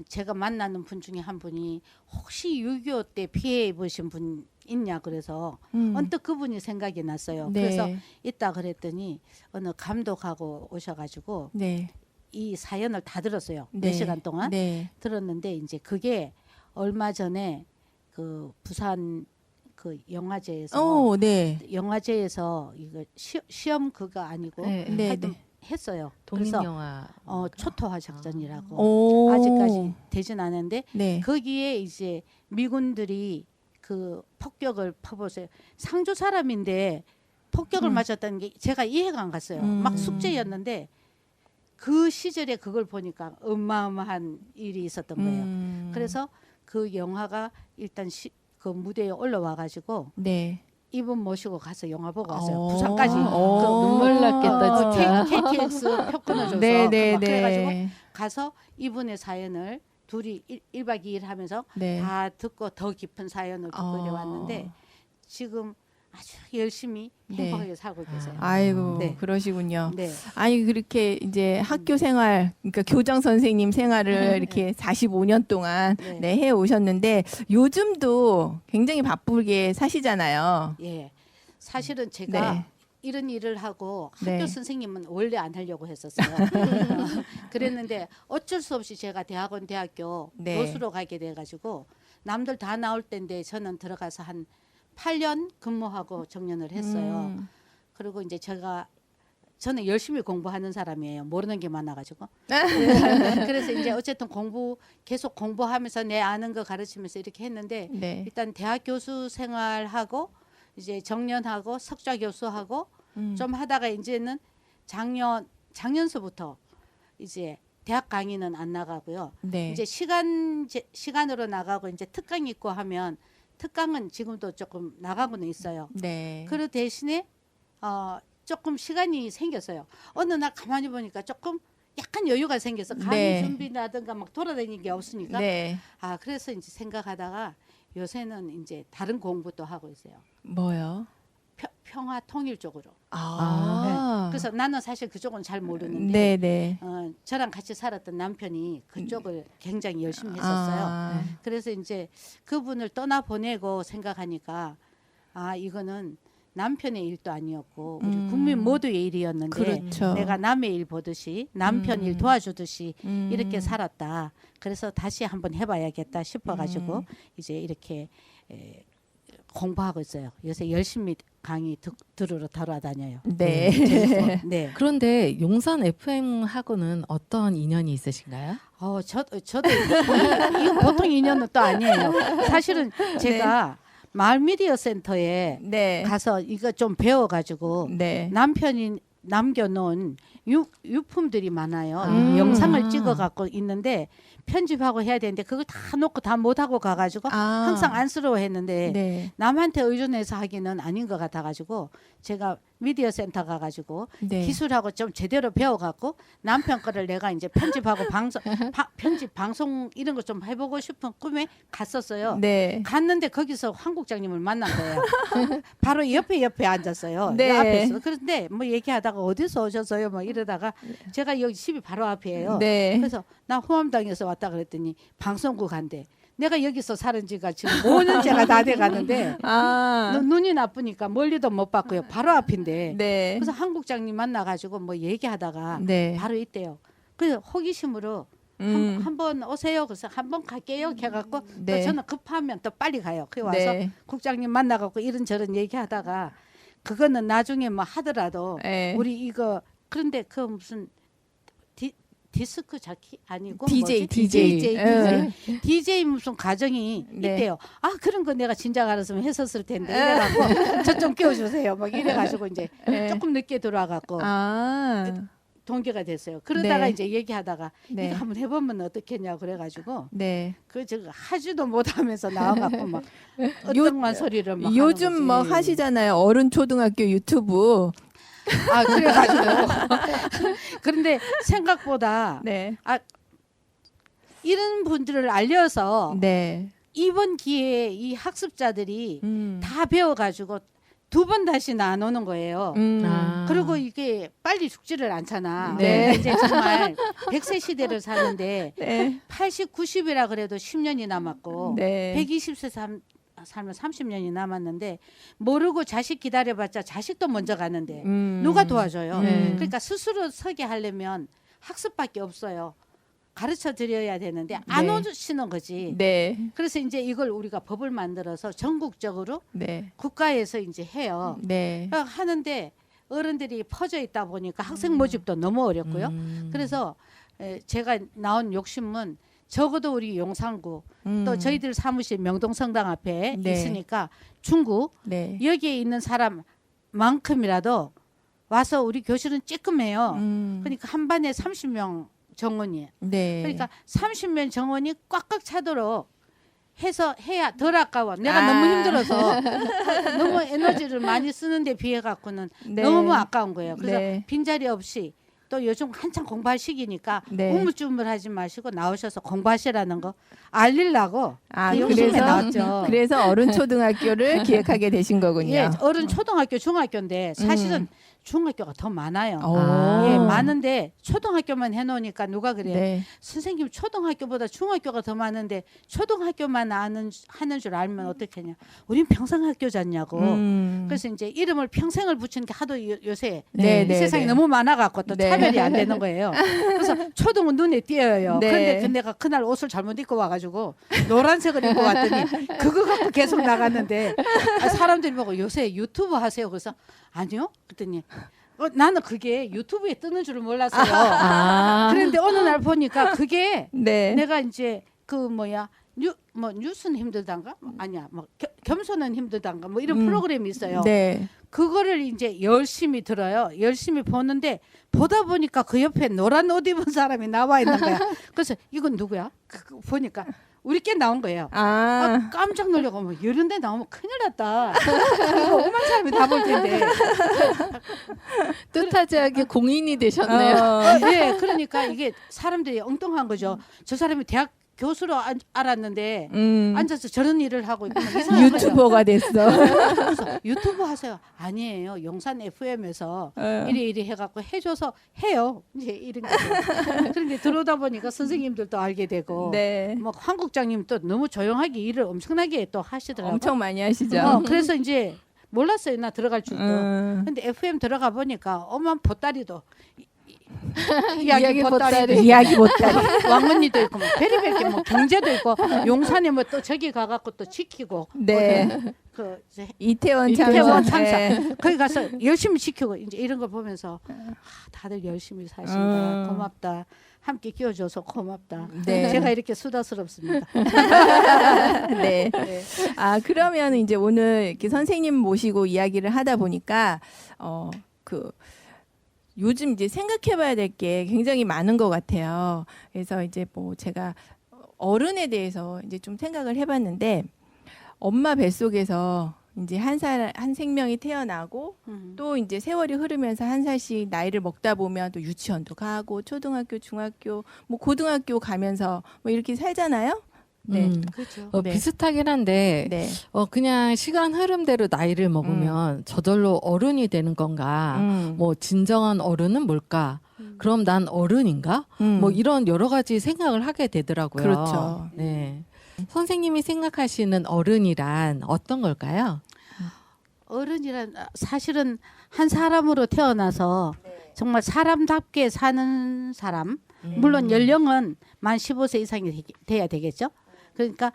제가 만나는 분 중에 한 분이 혹시 6.25 때 피해 입으신 분 있냐 그래서 언뜻 그분이 생각이 났어요. 네. 그래서 있다 그랬더니 어느 감독하고 오셔가지고 네. 이 사연을 다 들었어요. 네. 4시간 동안 네. 들었는데 이제 그게 얼마 전에 그 부산 그 영화제에서 네. 영화제에서 이거 시험 그거 아니고 네. 네. 하여튼 네. 했어요. 독립 그래서 영화. 초토화 작전이라고 오. 아직까지 되진 않은데 네. 거기에 이제 미군들이 그 폭격을 퍼보세요. 상주 사람인데 폭격을 맞았다는 게 제가 이해가 안 갔어요. 막 숙제였는데 그 시절에 그걸 보니까 어마어마한 일이 있었던 거예요. 그래서 그 영화가 일단 그 무대에 올라와 가지고 네. 이분 모시고 가서 영화 보고 왔어요. 부산까지. 눈물 났겠다, 진짜. KTX 표 끊어줘서 네. 막 그래가지고 가서 이분의 사연을 둘이 1박 2일 하면서 네. 다 듣고 더 깊은 사연을 듣고 이래 왔는데 지금 아주 열심히 네. 행복하게 살고 계세요. 아이고 네. 그러시군요. 네. 아니 그렇게 이제 학교 생활, 그러니까 교장 선생님 생활을 이렇게 45년 동안 네. 네, 해 오셨는데 요즘도 굉장히 바쁘게 사시잖아요. 예. 사실은 제가 네. 이런 일을 하고 학교 네. 선생님은 원래 안 하려고 했었어요. 그랬는데 어쩔 수 없이 제가 대학교 네. 교수로 가게 돼가지고 남들 다 나올 때인데 저는 들어가서 한 8년 근무하고 정년을 했어요. 그리고 이제 저는 열심히 공부하는 사람이에요. 모르는 게 많아가지고. 그래서 이제 어쨌든 계속 공부하면서 내 아는 거 가르치면서 이렇게 했는데 네. 일단 대학 교수 생활하고 이제 정년하고 석좌 교수하고 좀 하다가 이제는 작년서부터 이제 대학 강의는 안 나가고요. 네. 이제 시간으로 나가고 이제 특강 있고 하면 특강은 지금도 조금 나가고는 있어요. 네. 그 대신에 조금 시간이 생겼어요. 어느 날 가만히 보니까 조금 약간 여유가 생겨서 강의 네. 준비라든가 막 돌아다니는 게 없으니까 네. 그래서 이제 생각하다가 요새는 이제 다른 공부도 하고 있어요. 뭐요? 평화 통일 쪽으로. 아. 그래서 나는 사실 그쪽은 잘 모르는데 네, 네. 저랑 같이 살았던 남편이 그쪽을 굉장히 열심히 했었어요. 아. 그래서 이제 그분을 떠나 보내고 생각하니까 이거는 남편의 일도 아니었고 우리 국민 모두의 일이었는데 그렇죠. 내가 남의 일 보듯이 남편 일 도와주듯이 이렇게 살았다. 그래서 다시 한번 해봐야겠다 싶어가지고 이제 이렇게 공부하고 있어요. 요새 열심히 강의 들으러 돌아다녀요. 네. 재밌어요. 네. 그런데 용산 FM하고는 어떤 인연이 있으신가요? 저도 이거 보통 인연은 또 아니에요. 사실은 제가 마을 미디어 센터에 네. 가서 이거 좀 배워가지고 네. 남편이 남겨놓은 유품들이 많아요. 영상을 찍어갖고 있는데 편집하고 해야 되는데 그걸 다 놓고 다 못하고 가가지고 항상 안쓰러워했는데 네. 남한테 의존해서 하기는 아닌 것 같아가지고 제가 미디어 센터 가가지고 네. 기술하고 좀 제대로 배워갖고 남편 거를 내가 이제 편집하고 편집 방송 이런 거 좀 해보고 싶은 꿈에 갔었어요. 네. 갔는데 거기서 황 국장님을 만난 거예요. 바로 옆에 앉았어요. 네. 앞에서. 그런데 뭐 얘기하다가 어디서 오셨어요? 뭐 이러다가 제가 여기 집이 바로 앞이에요. 네. 그래서 나 호암당에서 왔다 그랬더니 방송국 간대. 내가 여기서 사는 지가 지금 5년째가 다 돼가는데 눈이 나쁘니까 멀리도 못 봤고요. 바로 앞인데. 네. 그래서 한 국장님 만나가지고 뭐 얘기하다가 네. 바로 있대요. 그래서 호기심으로 한번 오세요. 그래서 한번 갈게요. 해갖고 네. 또 저는 급하면 또 빨리 가요. 그래 와서 네. 국장님 만나갖고 이런저런 얘기하다가 그거는 나중에 뭐 하더라도 네. 우리 이거 그런데 그 무슨 디스크 자키 아니고 DJ, 뭐지? DJ 무슨 과정이 네. 있대요. 그런 거 내가 진작 알았으면 했었을 텐데 이래갖고 저 좀 끼워주세요. 막 이래가지고 이제 네. 조금 늦게 들어와갖고 동기가 됐어요. 그러다가 네. 이제 얘기하다가 네. 이거 한번 해보면 어떻겠냐 그래가지고 네. 저 하지도 못하면서 나와갖고 막 어떤만 소리를 막 요즘 하는 뭐 거지. 하시잖아요. 어른 초등학교 유튜브. 그래가지고 그런데 생각보다 네. 이런 분들을 알려서 네. 이번 기회에 이 학습자들이 음. 다 배워가지고 2번 다시는 안 오는 거예요. 그리고 이게 빨리 죽지를 않잖아. 네. 이제 정말 100세 시대를 사는데 네. 80, 90이라 그래도 10년이 남았고 네. 120세 살면 30년이 남았는데 모르고 자식 기다려봤자 자식도 먼저 가는데 누가 도와줘요. 그러니까 스스로 서게 하려면 학습밖에 없어요. 가르쳐 드려야 되는데 안 네. 오시는 거지. 네. 그래서 이제 이걸 우리가 법을 만들어서 전국적으로 네. 국가에서 이제 해요. 네. 그러니까 하는데 어른들이 퍼져 있다 보니까 학생 모집도 너무 어렵고요. 그래서 제가 나온 욕심은 적어도 우리 용산구 또 저희들 사무실 명동성당 앞에 네. 있으니까 중구 네. 여기에 있는 사람만큼이라도 와서 우리 교실은 찌끔해요. 그러니까 한 반에 30명 정원이에요. 네. 그러니까 30명 정원이 꽉꽉 차도록 해서 해야 덜 아까워. 내가 너무 힘들어서 너무 에너지를 많이 쓰는데 비해 갖고는 네. 너무 아까운 거예요. 그래서 네. 빈자리 없이 또 요즘 한창 공부할 시기니까 네. 우물쭈물하지 마시고 나오셔서 공부하시라는 거 알리려고 아, 그 욕심에 나왔죠. 그래서 어른 초등학교를 기획하게 되신 거군요. 예, 어른 초등학교, 중학교인데 사실은 중학교가 더 많아요. 오. 예, 많은데 초등학교만 해놓으니까 누가 그래요? 네. 선생님 초등학교보다 중학교가 더 많은데 초등학교만 하는 줄 알면 어떻겠냐? 우린 평생학교잖냐고. 그래서 이제 이름을 평생을 붙이는 게 하도 요새 네, 이 네, 세상이 네. 너무 많아갖고 또 네. 차별이 안 되는 거예요. 그래서 초등은 눈에 띄어요. 네. 그런데 내가 그날 옷을 잘못 입고 와가지고 노란색을 입고 왔더니 그거 갖고 계속 나갔는데 사람들이 보고 요새 유튜브 하세요. 그래서 아니요. 그랬더니 나는 그게 유튜브에 뜨는 줄을 몰랐어요. 그런데 어느 날 보니까 그게 네. 내가 이제 그 뭐야 뉴스는 힘들단가 아니야 뭐 겸손은 힘들단가 뭐 이런 프로그램이 있어요. 네. 그거를 이제 열심히 들어요. 열심히 보는데 보다 보니까 그 옆에 노란 옷 입은 사람이 나와 있는 거야. 그래서 이건 누구야? 보니까 우리께 나온 거예요. 아, 깜짝 놀라고 뭐 이런 데 나오면 큰일 났다. 이거 오만 사람이 다 볼 텐데. 뜻하지 않게 공인이 되셨네요. 예, 그러니까 이게 사람들이 엉뚱한 거죠. 저 사람이 대학 교수로 알았는데 앉아서 저런 일을 하고 있고 막 이상한 거죠. 유튜버가 됐어. 그래서 유튜브 하세요. 아니에요. 용산 FM에서 이리 해갖고 해줘서 해요. 이제 이런 거죠. 그런데 들어오다 보니까 선생님들도 알게 되고, 네. 뭐 황국장님 또 너무 조용하게 일을 엄청나게 또 하시더라고요. 엄청 많이 하시죠. 그래서 이제 몰랐어요. 나 들어갈 줄도. 음. 근데 FM 들어가 보니까 어만 보따리도 이야기 보따리도 이야기 못다리. 왕언니도 있고 뭐 별의별 게 뭐 경제도 있고 용산에 뭐 또 저기 가갖고 또 지키고 네. 그 이제 이태원 이태원 참사. 참사 네. 거기 가서 열심히 지키고 이제 이런 걸 보면서 다들 열심히 사신다 고맙다 함께 끼워줘서 고맙다. 네. 제가 이렇게 수다스럽습니다. 네. 네. 아, 그러면 이제 오늘 이렇게 선생님 모시고 이야기를 하다 보니까 그 요즘 이제 생각해봐야 될 게 굉장히 많은 것 같아요. 그래서 이제 뭐 제가 어른에 대해서 이제 좀 생각을 해봤는데 엄마 뱃속에서 이제 한 생명이 태어나고 또 이제 세월이 흐르면서 한 살씩 나이를 먹다 보면 또 유치원도 가고 초등학교, 중학교, 뭐 고등학교 가면서 뭐 이렇게 살잖아요. 네. 그렇죠. 네. 비슷하긴 한데 네. 그냥 시간 흐름대로 나이를 먹으면 저절로 어른이 되는 건가? 음. 뭐 진정한 어른은 뭘까? 그럼 난 어른인가? 뭐 이런 여러 가지 생각을 하게 되더라고요. 그렇죠. 네. 선생님이 생각하시는 어른이란 어떤 걸까요? 어른이란 사실은 한 사람으로 태어나서 정말 사람답게 사는 사람. 물론 연령은 만 15세 이상이 돼야 되겠죠. 그러니까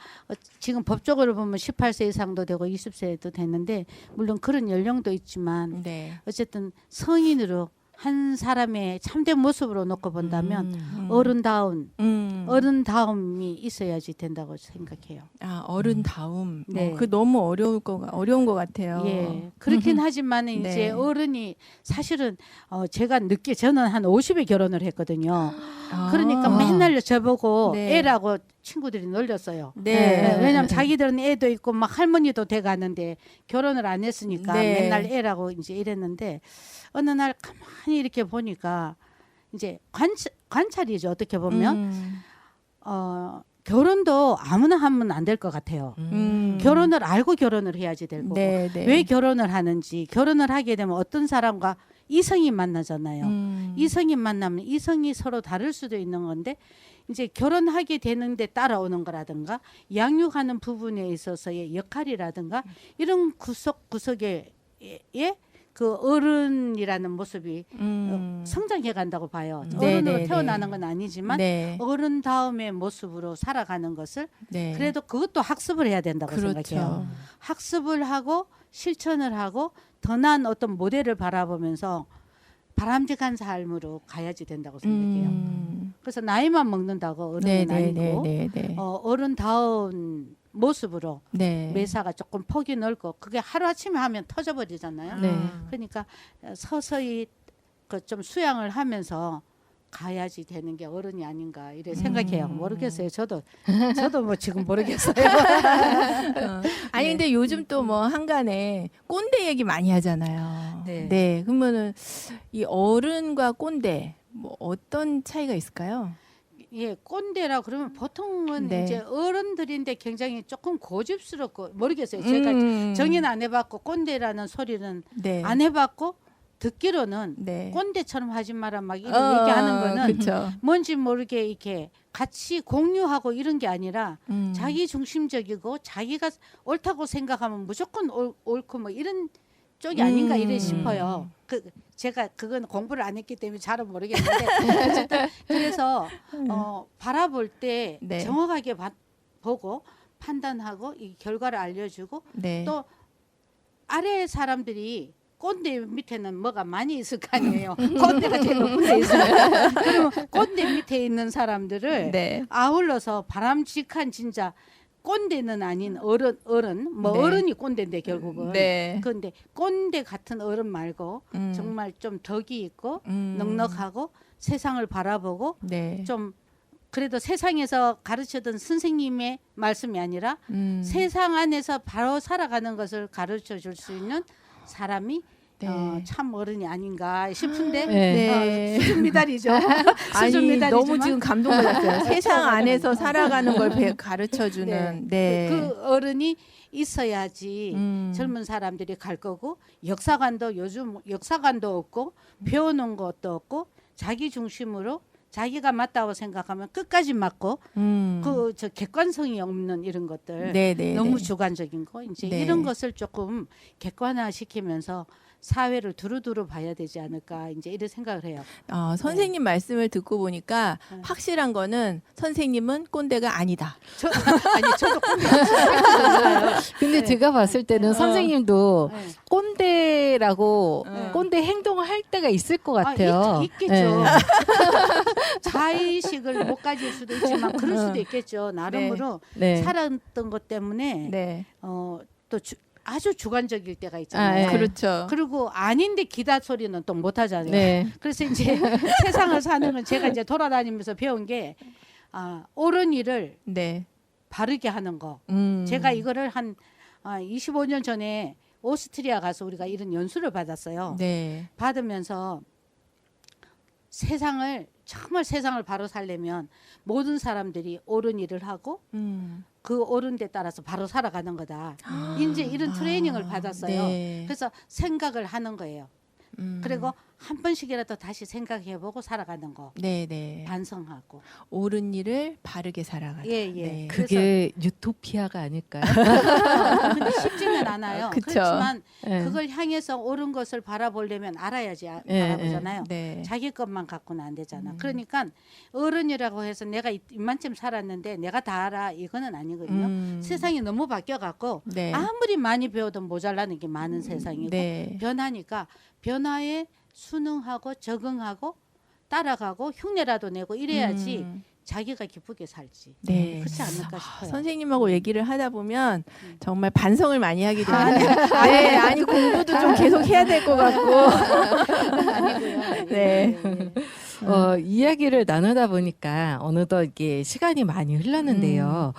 지금 법적으로 보면 18세 이상도 되고 20세도 되는데 물론 그런 연령도 있지만 네. 어쨌든 성인으로 한 사람의 참된 모습으로 놓고 본다면 어른다움이 있어야지 된다고 생각해요. 아, 어른다움. 네. 그 너무 어려운 것 같아요. 예, 그렇긴 하지만 네. 이제 어른이 사실은 제가 늦게 저는 한 50에 결혼을 했거든요. 아. 그러니까 맨날 저보고 네. 애라고 친구들이 놀렸어요. 네. 왜냐면 자기들은 애도 있고 막 할머니도 돼 가는데 결혼을 안 했으니까 네. 맨날 애라고 이제 이랬는데 어느 날 가만히 이렇게 보니까 이제 관찰이죠. 어떻게 보면 결혼도 아무나 하면 안 될 것 같아요. 결혼을 알고 결혼을 해야지 될 거고 네, 네. 왜 결혼을 하는지 결혼을 하게 되면 어떤 사람과 이성이 만나잖아요. 이성이 만나면 이성이 서로 다를 수도 있는 건데 이제 결혼하게 되는데 따라오는 거라든가 양육하는 부분에 있어서의 역할이라든가 이런 구석구석에 그 어른이라는 모습이 성장해 간다고 봐요. 네, 어른으로 네, 태어나는 네. 건 아니지만 네. 어른 다음의 모습으로 살아가는 것을 네. 그래도 그것도 학습을 해야 된다고 그렇죠. 생각해요. 학습을 하고 실천을 하고 더 나은 어떤 모델을 바라보면서 바람직한 삶으로 가야지 된다고 생각해요. 그래서 나이만 먹는다고 어른은 아니고 네. 어른다운 모습으로 네. 매사가 조금 폭이 넓고 그게 하루아침에 하면 터져버리잖아요. 네. 그러니까 서서히 그 좀 수양을 하면서 가야지 되는 게 어른이 아닌가 이래 생각해요. 모르겠어요. 저도 뭐 지금 모르겠어요. 아니 근데 요즘 또 뭐 한간에 꼰대 얘기 많이 하잖아요. 네. 네. 그러면은 이 어른과 꼰대 뭐 어떤 차이가 있을까요? 예, 꼰대라 그러면 보통은 네. 이제 어른들인데 굉장히 조금 고집스럽고 모르겠어요. 제가 정의는 안 해봤고 꼰대라는 소리는 네. 안 해봤고 듣기로는 네. 꼰대처럼 하지 마라 막 이런 얘기하는 거는 그쵸. 뭔지 모르게 이렇게 같이 공유하고 이런 게 아니라 자기 중심적이고 자기가 옳다고 생각하면 무조건 옳고 뭐 이런 쪽이 아닌가 이래 싶어요. 제가 그건 공부를 안 했기 때문에 잘은 모르겠는데 어쨌든 그래서 바라볼 때 네. 정확하게 보고 판단하고 이 결과를 알려주고 네. 또 아래 사람들이 꼰대 밑에는 뭐가 많이 있을 거 아니에요. 꼰대가 제일 높은 데 있으니까. 그러면 꼰대 밑에 있는 사람들을 네. 아울러서 바람직한 진짜 꼰대는 아닌 어른 뭐 네. 어른이 꼰대인데 결국은. 네. 그런데 꼰대 같은 어른 말고 정말 좀 덕이 있고 넉넉하고 세상을 바라보고 네. 좀 그래도 세상에서 가르쳐던 선생님의 말씀이 아니라 세상 안에서 바로 살아가는 것을 가르쳐 줄 수 있는 사람이 네. 참 어른이 아닌가 싶은데 네. 수준 미달이죠. 아니 수준 미달이지만 너무 지금 감동받았어요. 세상 안에서 살아가는 걸 가르쳐주는. 네. 그 어른이 있어야지 젊은 사람들이 갈 거고 역사관도 요즘 역사관도 없고 배워놓은 것도 없고 자기 중심으로 자기가 맞다고 생각하면 끝까지 맞고 그 저 객관성이 없는 이런 것들 네. 너무 주관적인 거 이제 네. 이런 것을 조금 객관화 시키면서 사회를 두루두루 봐야 되지 않을까 이제 이런 생각을 해요. 선생님 말씀을 듣고 보니까 네. 확실한 거는 선생님은 꼰대가 아니다. 저도 꼰대 근데 네. 제가 봤을 때는 선생님도 네. 꼰대라고 네. 꼰대 행동을 할 때가 있을 것 같아요. 있겠죠. 네. 자의식을 못 가질 수도 있지만 그럴 수도 있겠죠. 나름으로 네. 살았던 것 때문에 네. 또 아주 주관적일 때가 있잖아요. 아, 네. 그렇죠. 그리고 아닌데 기다 소리는 또 못 하잖아요. 네. 그래서 이제 세상을 사는 건 제가 이제 돌아다니면서 배운 게 옳은 일을 네. 바르게 하는 거. 음. 제가 이거를 한 25년 전에 오스트리아 가서 우리가 이런 연수를 받았어요. 네. 받으면서 정말 세상을 바로 살려면 모든 사람들이 옳은 일을 하고 그 옳은 데 따라서 바로 살아가는 거다. 이제 이런 트레이닝을 받았어요. 네. 그래서 생각을 하는 거예요. 그리고 한 번씩이라도 다시 생각해보고 살아가는 거. 네. 반성하고. 옳은 일을 바르게 살아가다. 예. 네. 그게 유토피아가 아닐까요? 근데 쉽지는 않아요. 그쵸. 그렇지만 네. 그걸 향해서 옳은 것을 바라보려면 알아야지 예, 바라보잖아요. 네. 자기 것만 갖고는 안 되잖아. 그러니까 어른이라고 해서 내가 이만큼 살았는데 내가 다 알아 이거는 아니거든요. 세상이 너무 바뀌어갖고 네. 아무리 많이 배워도 모자라는 게 많은 세상이고 네. 변하니까 변화에 순응하고 적응하고 따라가고 흉내라도 내고 이래야지 자기가 기쁘게 살지. 네. 그렇지 않을까 싶어요. 선생님하고 얘기를 하다 보면 정말 반성을 많이 하게 되는데 네, 아니 공부도 좀 계속 해야 될 것 같고 아니고요. 네. 이야기를 나누다 보니까 어느덧 이게 시간이 많이 흘렀는데요.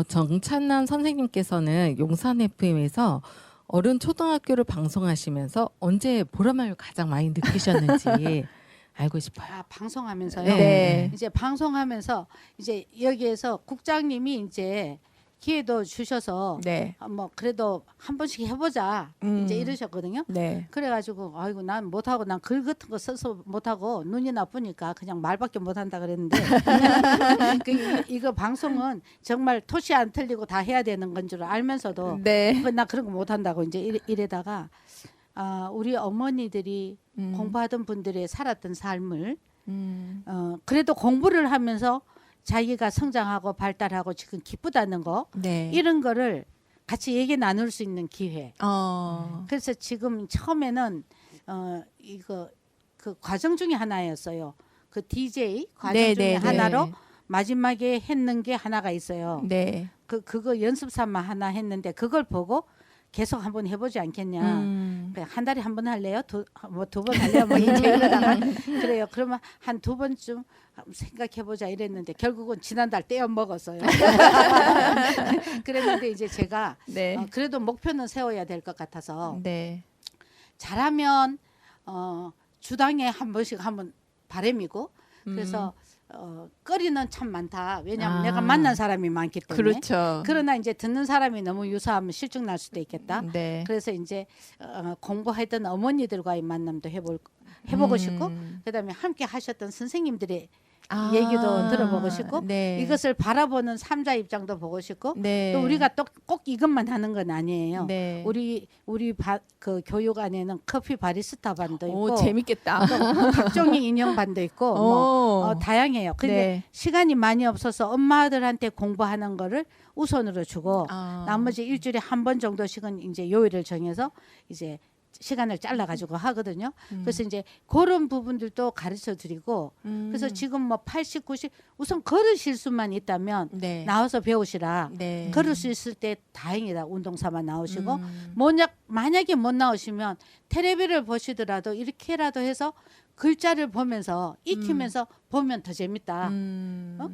정찬남 선생님께서는 용산 FM에서 어른 초등학교를 방송하시면서 언제 보람을 가장 많이 느끼셨는지 알고 싶어요. 방송하면서요. 네. 이제 방송하면서 이제 여기에서 국장님이 이제 기회도 주셔서 네. 뭐 그래도 한 번씩 해보자 이제 이러셨거든요. 네. 그래가지고 아이고 난 못하고 난 글 같은 거 써서 못하고 눈이 나쁘니까 그냥 말밖에 못한다 그랬는데 이거 방송은 정말 토시 안 틀리고 다 해야 되는 건 줄 알면서도 네. 나 그런 거 못한다고 이제 이래다가 우리 어머니들이 공부하던 분들의 살았던 삶을 그래도 공부를 하면서 자기가 성장하고 발달하고 지금 기쁘다는 거 네. 이런 거를 같이 얘기 나눌 수 있는 기회. 그래서 지금 처음에는 이거 그 과정 중에 하나였어요. 그 DJ 과정 네, 중에 네, 하나로 네. 마지막에 했는 게 하나가 있어요. 네. 그거 연습 삼아 하나 했는데 그걸 보고 계속 한번 해보지 않겠냐. 그냥 한 달에 한 번 할래요? 두 번 할래요? 뭐 이제 이러다가 그래요. 그러면 한 2번쯤 생각해보자 이랬는데 결국은 지난달 떼어 먹었어요. 그랬는데 이제 제가 네. 그래도 목표는 세워야 될 것 같아서 네. 잘하면 주당에 한 번씩 한번 바람이고 그래서 거리는 참 많다. 왜냐하면 아. 내가 만난 사람이 많기 때문에. 그렇죠. 그러나 이제 듣는 사람이 너무 유사하면 실증 날 수도 있겠다. 네. 그래서 이제 공부했던 어머니들과의 만남도 해보고 싶고 그다음에 함께 하셨던 선생님들의 얘기도 들어보고 싶고 네. 이것을 바라보는 삼자 입장도 보고 싶고 네. 또 우리가 또 꼭 이것만 하는 건 아니에요. 네. 우리 그 교육 안에는 커피 바리스타 반도 있고 오, 재밌겠다. 박종희 인형 반도 있고 뭐 다양해요. 근데 네. 시간이 많이 없어서 엄마들한테 공부하는 거를 우선으로 주고 나머지 일주일에 한 번 정도씩은 이제 요일을 정해서 이제 시간을 잘라 가지고 하거든요. 그래서 이제 그런 부분들도 가르쳐 드리고 그래서 지금 뭐 80, 90 우선 걸으실 수만 있다면 네. 나와서 배우시라. 네. 걸을 수 있을 때 다행이다. 운동 삼아 나오시고 만약에 못 나오시면 텔레비를 보시더라도 이렇게라도 해서 글자를 보면서 익히면서 보면 더 재밌다.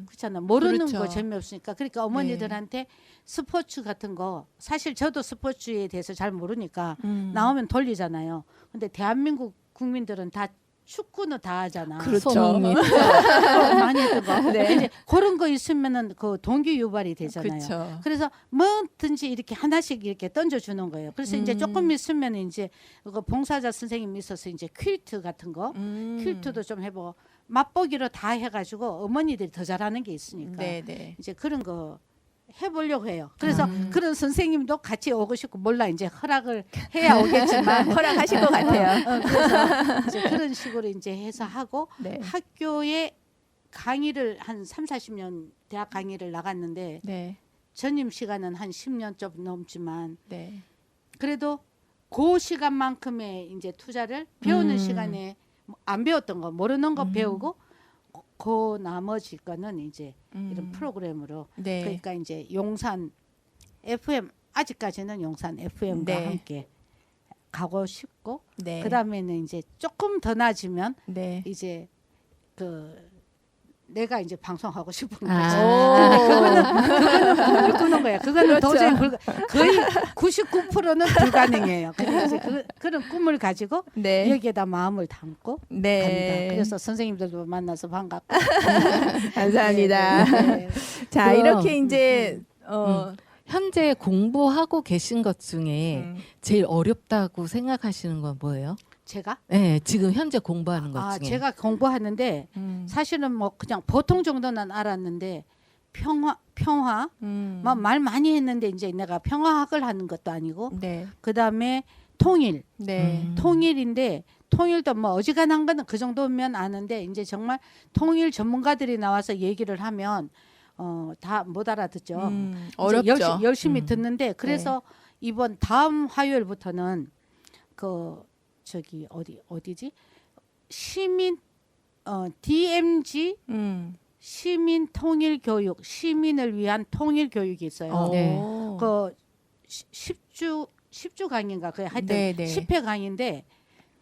그렇잖아. 모르는 그렇죠. 거 재미없으니까. 그러니까 어머니들한테 스포츠 같은 거 사실 저도 스포츠에 대해서 잘 모르니까 나오면 돌리잖아요. 근데 대한민국 국민들은 다 축구는 다 하잖아. 그렇죠. 손흥민. 많이 했던 거. 네. 이제 그런 거 있으면은 그 동기 유발이 되잖아요. 그렇죠. 그래서 뭐든지 이렇게 하나씩 이렇게 던져주는 거예요. 그래서 이제 조금 있으면 이제 그 봉사자 선생님이 있어서 이제 퀼트 같은 거, 퀼트도 좀 해보고 맛보기로 다 해가지고 어머니들이 더 잘하는 게 있으니까 네. 이제 그런 거 해보려고 해요. 그래서 그런 선생님도 같이 오고 싶고 몰라 이제 허락을 해야 오겠지만 허락하실 것 같아요. 그래서 이제 그런 식으로 이제 해서 하고 네. 학교에 강의를 한 3, 40년 대학 강의를 나갔는데 네. 전임 시간은 한 10년 좀 넘지만 네. 그래도 그 시간만큼의 이제 투자를 배우는 시간에 안 배웠던 거 모르는 거 배우고 그 나머지 거는 이제 이런 프로그램으로 네. 그러니까 이제 용산 FM 아직까지는 용산 FM과 네. 함께 가고 싶고 네. 그다음에는 이제 조금 더 나아지면 네. 이제 그 내가 이제 방송하고 싶은 거지. 아. 그거는 꿈을 꾸는 거야. 그거는 그렇죠. 도저히 거의 99%는 불가능해요. 근데 이제 그런 꿈을 가지고 네. 여기에다 마음을 담고 네. 갑니다. 그래서 선생님들도 만나서 반갑고 감사합니다. 네. 자, 그럼, 이렇게 이제 현재 공부하고 계신 것 중에 제일 어렵다고 생각하시는 건 뭐예요? 제가 네, 지금 현재 공부하는 것 중에. 제가 공부하는데 사실은 뭐 그냥 보통 정도는 알았는데 평화 뭐 말 많이 했는데 이제 내가 평화학을 하는 것도 아니고 네. 그다음에 통일 네. 통일인데 통일도 뭐 어지간한 거는 그 정도면 아는데 이제 정말 통일 전문가들이 나와서 얘기를 하면 다 못 알아듣죠. 이제 어렵죠. 열심히 듣는데 그래서 이번 다음 화요일부터는 그 저기 어디지 시민 DMG 시민 통일 교육 시민을 위한 통일 교육이 있어요. 네. 그 10주 강의인가 그 하여튼 네, 네. 10회 강의인데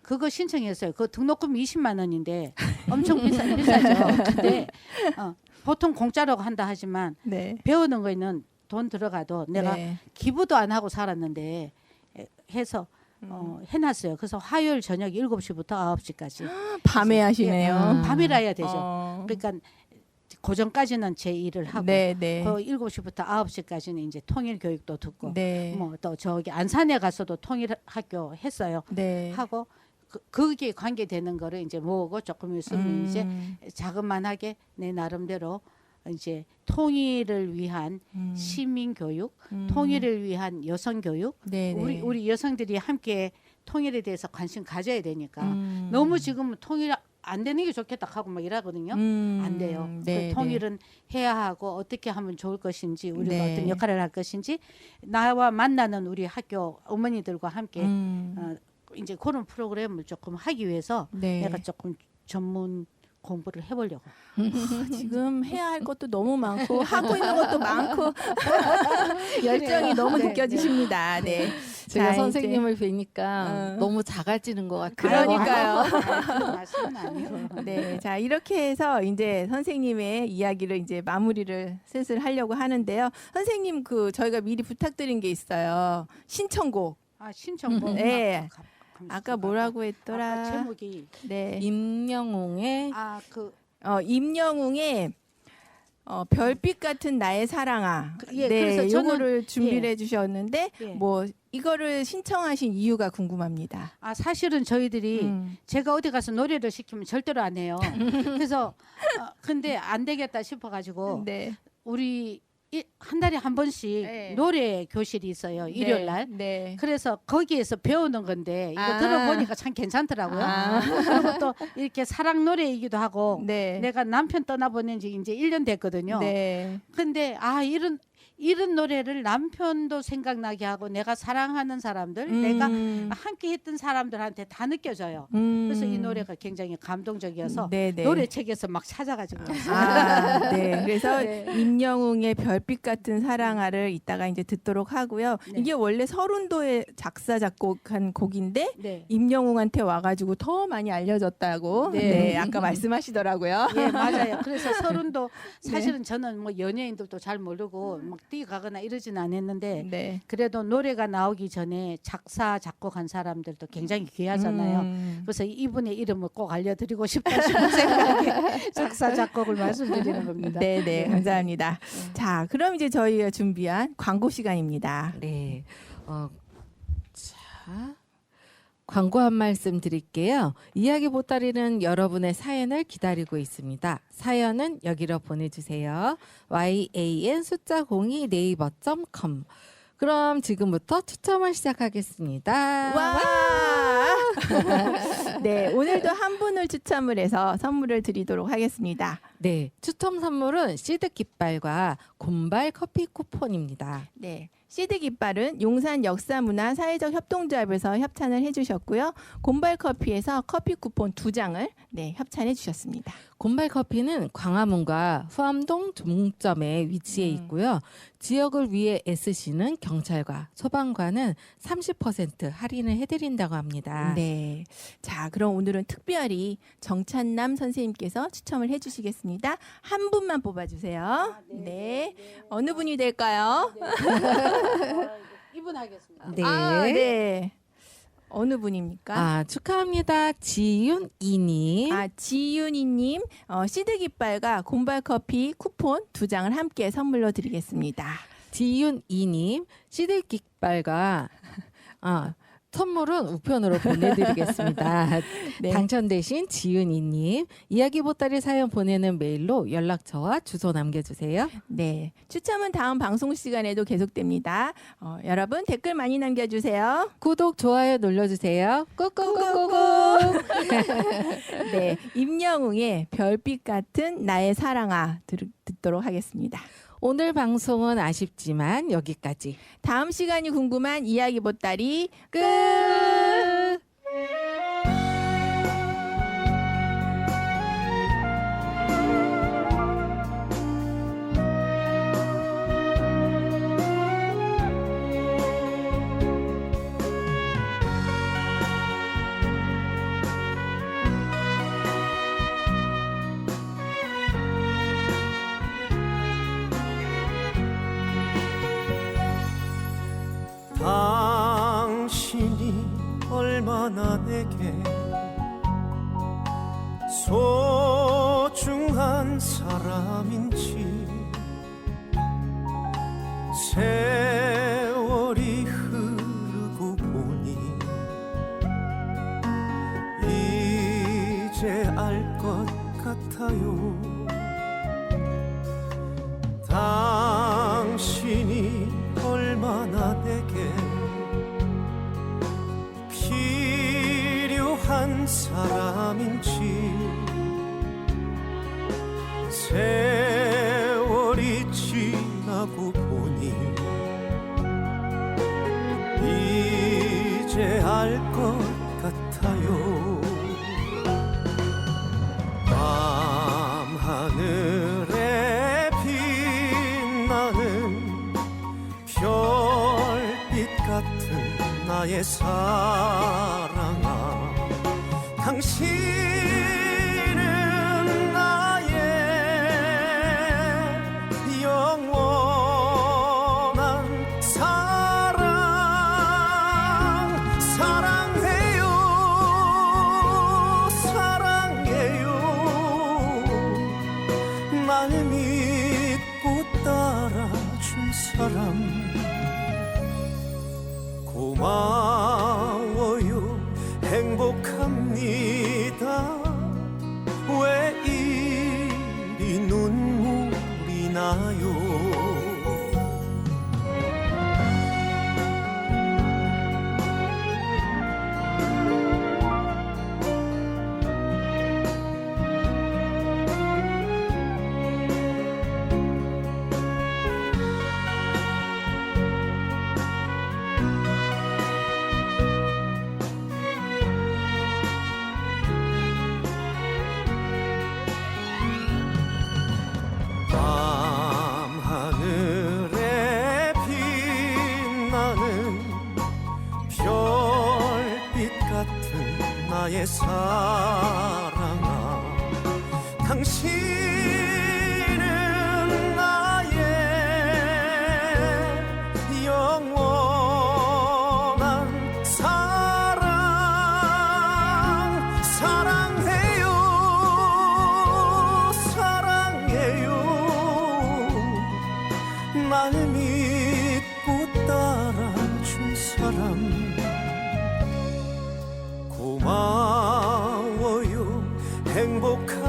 그거 신청했어요. 그 등록금 20만 원인데 엄청 비싸죠. 근데 보통 공짜라고 한다 하지만 네. 배우는 거에는 돈 들어가도 내가 네. 기부도 안 하고 살았는데 해서 해놨어요. 그래서 화요일 저녁 7시부터 9시까지 밤에 하시네요. 밤이라 해야 되죠. 그러니까 고전까지는 제 일을 하고 네, 네. 그 7시부터 9시까지는 이제 통일 교육도 듣고 네. 뭐 또 저기 안산에 가서도 통일 학교 했어요. 네. 하고 거기에 관계되는 거를 이제 모으고 조금 있으면 이제 자그만하게 내 나름대로 이제 통일을 위한 시민 교육, 통일을 위한 여성 교육, 네, 네. 우리 여성들이 함께 통일에 대해서 관심 가져야 되니까 너무 지금 통일 안 되는 게 좋겠다 하고 막 이러거든요. 안 돼요. 네, 그 통일은 해야 하고 어떻게 하면 좋을 것인지 우리가 네. 어떤 역할을 할 것인지 나와 만나는 우리 학교 어머니들과 함께 이제 그런 프로그램을 조금 하기 위해서 네. 내가 조금 전문 공부를 해보려고. 지금 해야 할 것도 너무 많고 하고 있는 것도 많고 열정이 너무 네, 느껴지십니다. 네. 제가 자, 선생님을 뵈니까 너무 작아지는 것 같아요. 그러니까요. 그런 말씀은 아니고. 네, 자 이렇게 해서 이제 선생님의 이야기를 이제 마무리를 슬슬 하려고 하는데요. 선생님 저희가 미리 부탁드린 게 있어요. 신청곡. 신청곡. 네. 아까 뭐라고 했더라? 아까 제목이 네. 임영웅의 임영웅의 별빛 같은 나의 사랑아. 예, 네, 그래서 저는- 요거를 준비를 예. 해주셨는데 예. 뭐 이거를 신청하신 이유가 궁금합니다. 사실은 저희들이 음. 제가 어디 가서 노래를 시키면 절대로 안 해요. 그래서 근데 안 되겠다 싶어가지고 네. 우리 한 달에 한 번씩 네. 노래 교실이 있어요. 일요일 날. 네. 그래서 거기에서 배우는 건데 이거 아. 들어보니까 참 괜찮더라고요. 아. 그리고 또 이렇게 사랑 노래이기도 하고 네. 내가 남편 떠나보낸 지 이제 1년 됐거든요. 네. 근데 이런 노래를 남편도 생각나게 하고 내가 사랑하는 사람들, 내가 함께 했던 사람들한테 다 느껴져요. 그래서 이 노래가 굉장히 감동적이어서 네, 네. 노래책에서 막 찾아가지고 왔어요. 네. 그래서 네. 임영웅의 별빛 같은 사랑아를 이따가 이제 듣도록 하고요. 네. 이게 원래 서른도의 작사 작곡한 곡인데 네. 임영웅한테 와가지고 더 많이 알려졌다고. 네. 네. 아까 말씀하시더라고요. 예, 맞아요. 그래서 서른도 네. 사실은 저는 뭐 연예인들도 잘 모르고 막 뛰어가거나 이러진 않았는데 네. 그래도 노래가 나오기 전에 작사 작곡한 사람들도 굉장히 귀하잖아요. 그래서 이분의 이름을 꼭 알려드리고 싶다 싶은 생각에 작사 작곡을 말씀드리는 겁니다. 네, 네, 감사합니다. 자, 그럼 이제 저희가 준비한 광고 시간입니다. 네. 자, 광고 한 말씀 드릴게요. 이야기 보따리는 여러분의 사연을 기다리고 있습니다. 사연은 여기로 보내주세요. yan 숫자 02 네이버.com. 그럼 지금부터 추첨을 시작하겠습니다. 와! 네, 오늘도 한 분을 추첨을 해서 선물을 드리도록 하겠습니다. 네, 추첨 선물은 시드 깃발과 곰발 커피 쿠폰입니다. 네. 시드 깃발은 용산 역사문화 사회적 협동조합에서 협찬을 해주셨고요. 곰발 커피에서 커피 쿠폰 2장을 협찬해 주셨습니다. 곰발 커피는 광화문과 후암동 종점에 위치해 있고요. 지역을 위해 애쓰시는 경찰과 소방관은 30% 할인을 해드린다고 합니다. 네. 자, 그럼 오늘은 특별히 정찬남 선생님께서 추첨을 해주시겠습니다. 한 분만 뽑아주세요. 네. 어느 분이 될까요? 이분 하겠습니다. 네. 네. 어느 분입니까? 축하합니다. 지윤이님. 지윤이님 시드 깃발과 곰발 커피 쿠폰 2장을 함께 선물로 드리겠습니다. 지윤이님 시드 깃발과 선물은 우편으로 보내드리겠습니다. 네. 당첨되신 지윤이님 이야기 보따리 사연 보내는 메일로 연락처와 주소 남겨주세요. 네, 추첨은 다음 방송 시간에도 계속됩니다. 여러분 댓글 많이 남겨주세요. 구독 좋아요 눌러주세요. 꾹꾹꾹꾹. 네, 임영웅의 별빛 같은 나의 사랑아 듣도록 하겠습니다. 오늘 방송은 아쉽지만 여기까지. 다음 시간이 궁금한 이야기 보따리 끝. 당신이 얼마나 내게 소중한 사람인지 세월이 흐르고 보니 이제 알 것 같아요. 당신이 얼마나 내게 필요한 사람인지 세월이 지나고 보니 이제 알 것 같아요. 밤하늘에 빛나는 별빛 같은 나의 사랑아, 당신은 나의 영원한 사랑, 사랑해요. 사람 고마워요 행복합니다 왜 이리 눈물이 나요 밤하늘에 빛나는 별빛 같은 나의 사랑아 당신은 나의 영원한 사랑 사랑해요 사랑해요 날 믿고 따라준 사람 고마워요 행복한